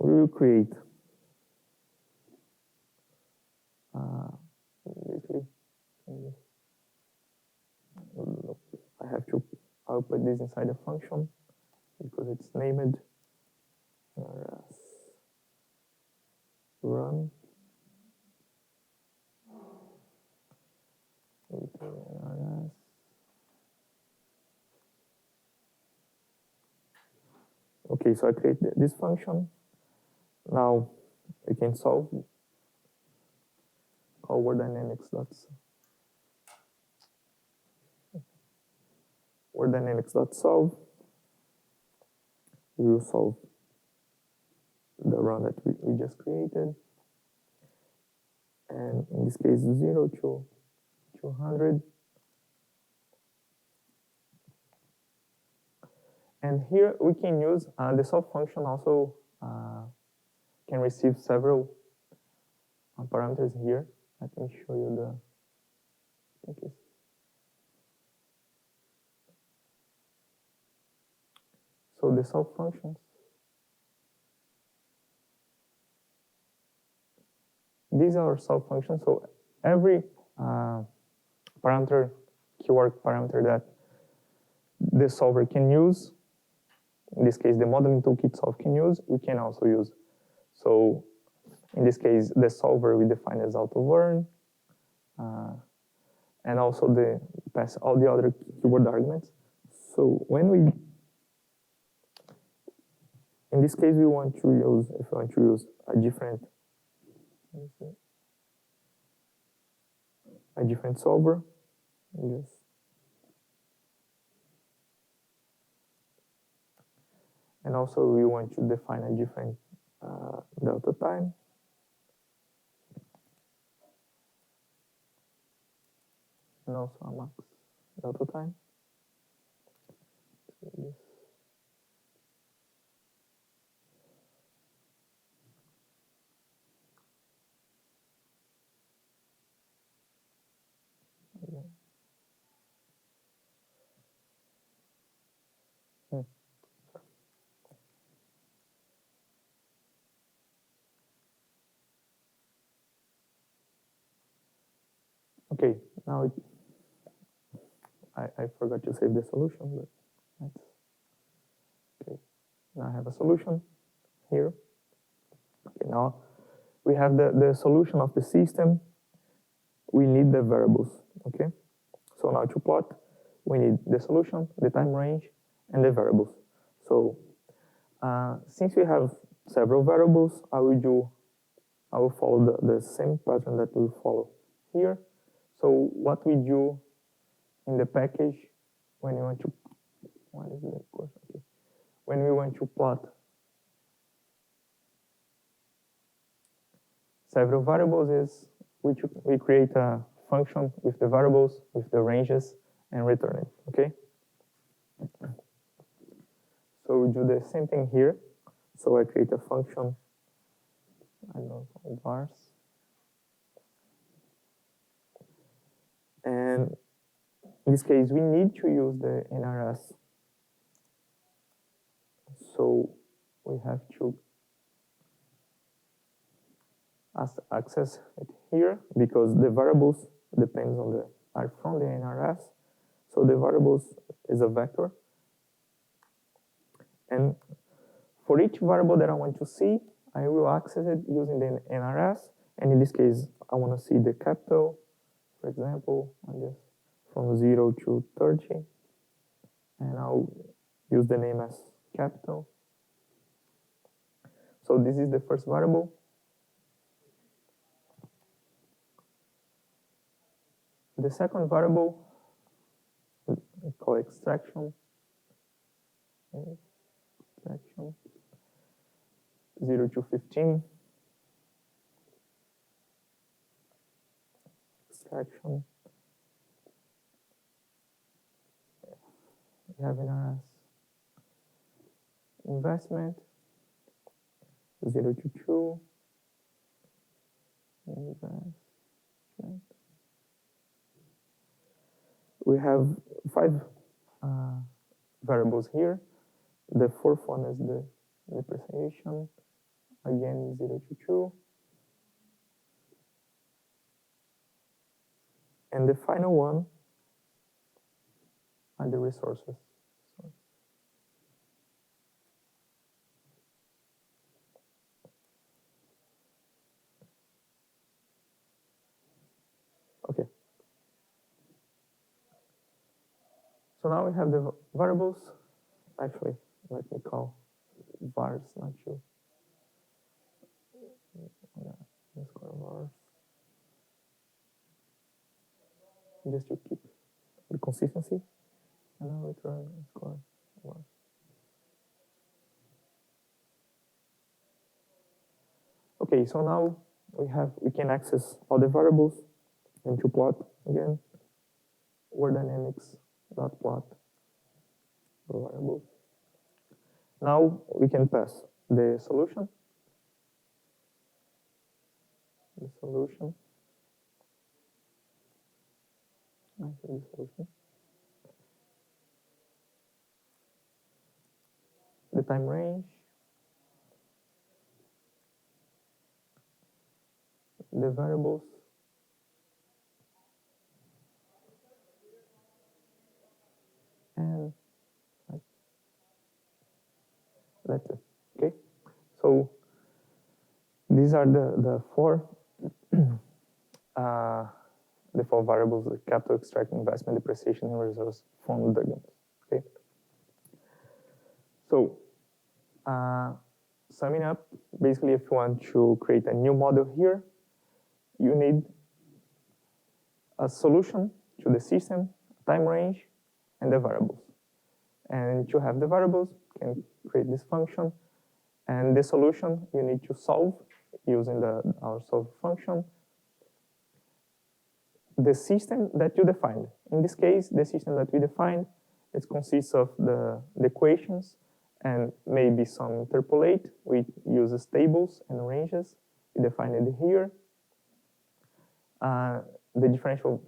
We will create, basically, I'll put this inside a function because it's named run. Okay, so I create this function. Now we can solve. Call WorldDynamics.solve. We will solve the run that we just created. And in this case, 0 to 200. And here we can use the solve function also can receive several parameters here. Let me show you so the solve functions. These are solve functions. So every parameter, keyword parameter that the solver can use, in this case the modeling toolkit solve can use, we can also use. So in this case, the solver we define as auto-learn, and also pass all the other keyword arguments. So when we, in this case, if we want to use a different solver, yes. And also we want to define a different delta time. And also a max delta time. So Okay, now I forgot to save the solution, but that's okay. Now I have a solution here. Okay, now we have the solution of the system. We need the variables, okay? So now to plot, we need the solution, the time range, and the variables. So since we have several variables, I will follow the same pattern that we follow here. So what we do in the package when you want to, what is the question? Okay. When we want to plot several variables is we create a function with the variables, with the ranges, and return it, okay? So we do the same thing here. So I create a function, I don't know, called vars. And in this case, we need to use the NRS. So we have to access it here because the variables depends on are from the NRS. So the variables is a vector. And for each variable that I want to see, I will access it using the NRS. And in this case, I want to see the capital, for example, on this from 0 to 30. And I'll use the name as capital. So this is the first variable. The second variable, we call extraction. Extraction 0 to 15. Extraction. We have in our investment 0 to 2. Investment. We have 5 variables here. The fourth one is the depreciation, again 0 to 2. And the final one are the resources. Okay. So now we have the variables. Actually, let me call vars, not you. Let's call vars. Just to keep the consistency. And now return score vars. Okay, so now we can access all the variables and to plot again. WorldDynamics.plot variables. Now we can pass the solution. The solution. Actually, the solution. The time range. The variables. And that's it. Okay. So these are the four variables: the capital, extract, investment, depreciation, and reserves from the games. Okay. So summing up, basically, if you want to create a new model here, you need a solution to the system, time range, and the variables. And to have the variables, you can create this function. And the solution you need to solve using our solve function. The system that you defined. In this case, the system that we defined, it consists of the equations and maybe some interpolate. We use tables and ranges. We define it here. The differential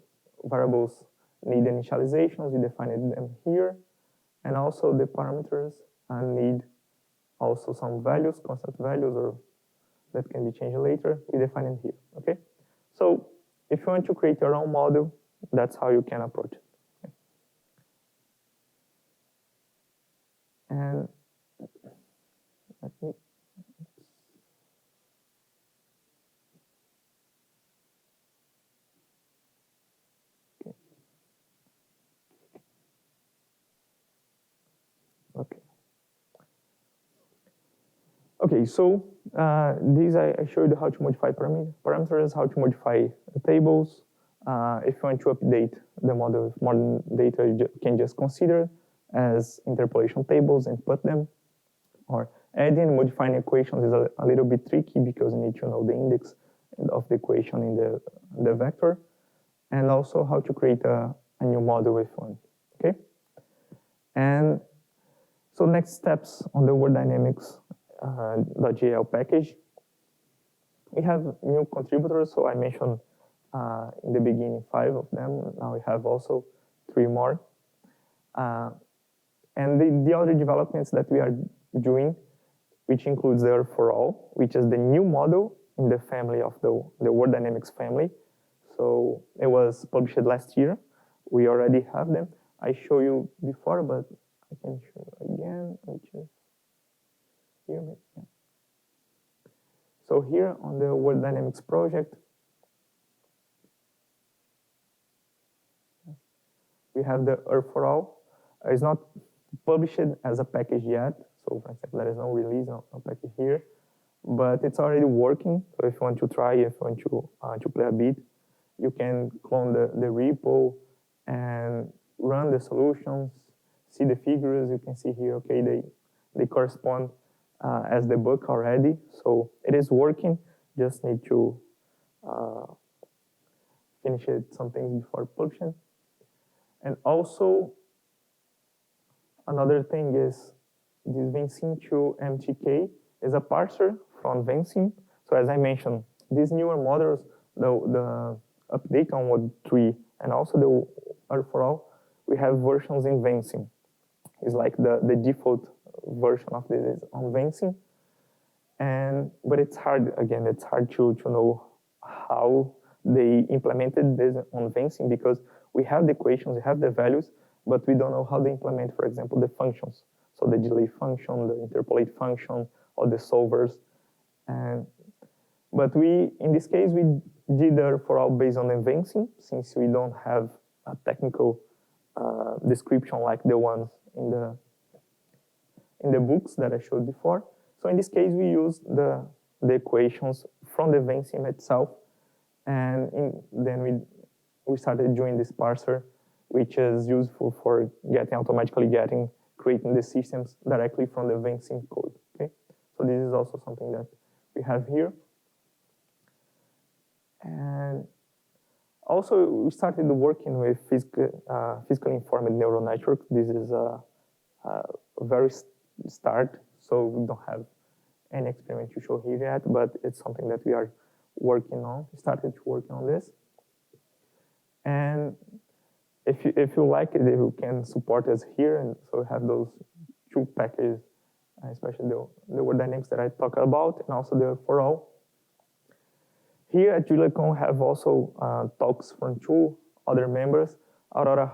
variables need initializations. We define them here. And also the parameters need also some values, constant values, or that can be changed later. We define it here, okay? So if you want to create your own model, that's how you can approach it. Okay? And let me, okay. Okay, so these I showed you how to modify parameters, how to modify tables. If you want to update the model with modern data, you can just consider as interpolation tables and put them. Or adding and modifying equations is a little bit tricky because you need to know the index of the equation in the vector, and also how to create a new model with one, okay? And so next steps on the WorldDynamics.jl package. We have new contributors, so I mentioned in the beginning 5 of them. Now we have also 3 more. And the other developments that we are doing, which includes the for all, which is the new model in the family of the WorldDynamics family. So it was published last year. We already have them. I showed you before, but I can show you again, which is here. Yeah. So here on the WorldDynamics project, we have the for all. It's not published as a package yet. So for example, there is no release no package here, but it's already working. So if you want to try, if you want to play a bit, you can clone the repo and run the solutions, see the figures. You can see here, okay, they correspond as the book already. So it is working, just need to finish it some things before publishing. And also, another thing is this Vensim to MTK is a parser from Vensim. So as I mentioned, these newer models, the update on Mod 3 and also the R for all, we have versions in Vensim. It's like the default version of this is on Vensim. But it's hard, again, it's hard to know how they implemented this on Vensim because we have the equations, we have the values, but we don't know how they implement, for example, the functions. So the delay function, the interpolate function, or the solvers. But in this case, we did the for all based on the Vensim, since we don't have a technical description like the ones in the books that I showed before. So in this case, we used the equations from the Vensim itself, and then we started doing this parser, which is useful for automatically creating the systems directly from the Vensim code. Okay, so this is also something that we have here. And also, we started working with physically informed neural networks. This is a very start, so we don't have any experiment to show here yet, but it's something that we are working on. We started working on this. And if you like it, you can support us here, and so we have those 2 packages, especially the WorldDynamics that I talked about, and also the for all. Here at JuliaCon, we have also talks from 2 other members. Aurora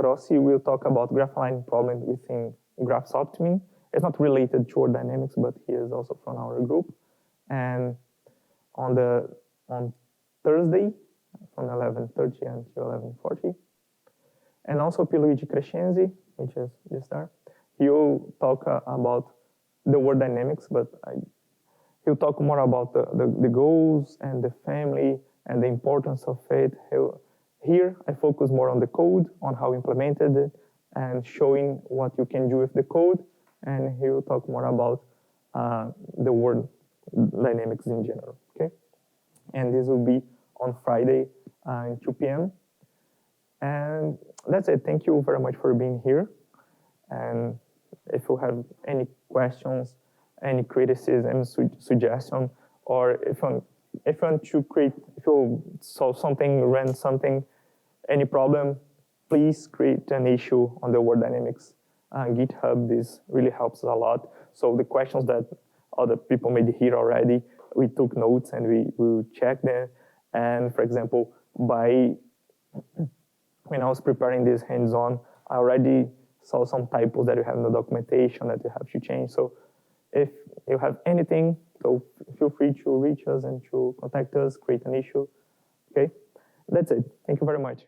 Rossi will talk about graph aligning problems within graphs optiming. It's not related to WorldDynamics, but he is also from our group. And on Thursday, from 11:30 until 11:40. And also Pierluigi Crescenzi, which is just there. He'll talk about the WorldDynamics, but he'll talk more about the goals and the family and the importance of it. Here, I focus more on the code, on how we implemented it, and showing what you can do with the code. And he will talk more about the WorldDynamics in general, okay? And this will be on Friday at 2 p.m. And that's it. Thank you very much for being here. And if you have any questions, any criticism, suggestion, or if you want to create, if you solve something, run something, any problem, please create an issue on the WorldDynamics GitHub. This really helps us a lot. So the questions that other people made here already, we took notes and we checked them. And for example, when I was preparing this hands-on, I already saw some typos that you have in the documentation that you have to change. So if you have anything, so feel free to reach us and to contact us, create an issue. Okay, that's it. Thank you very much.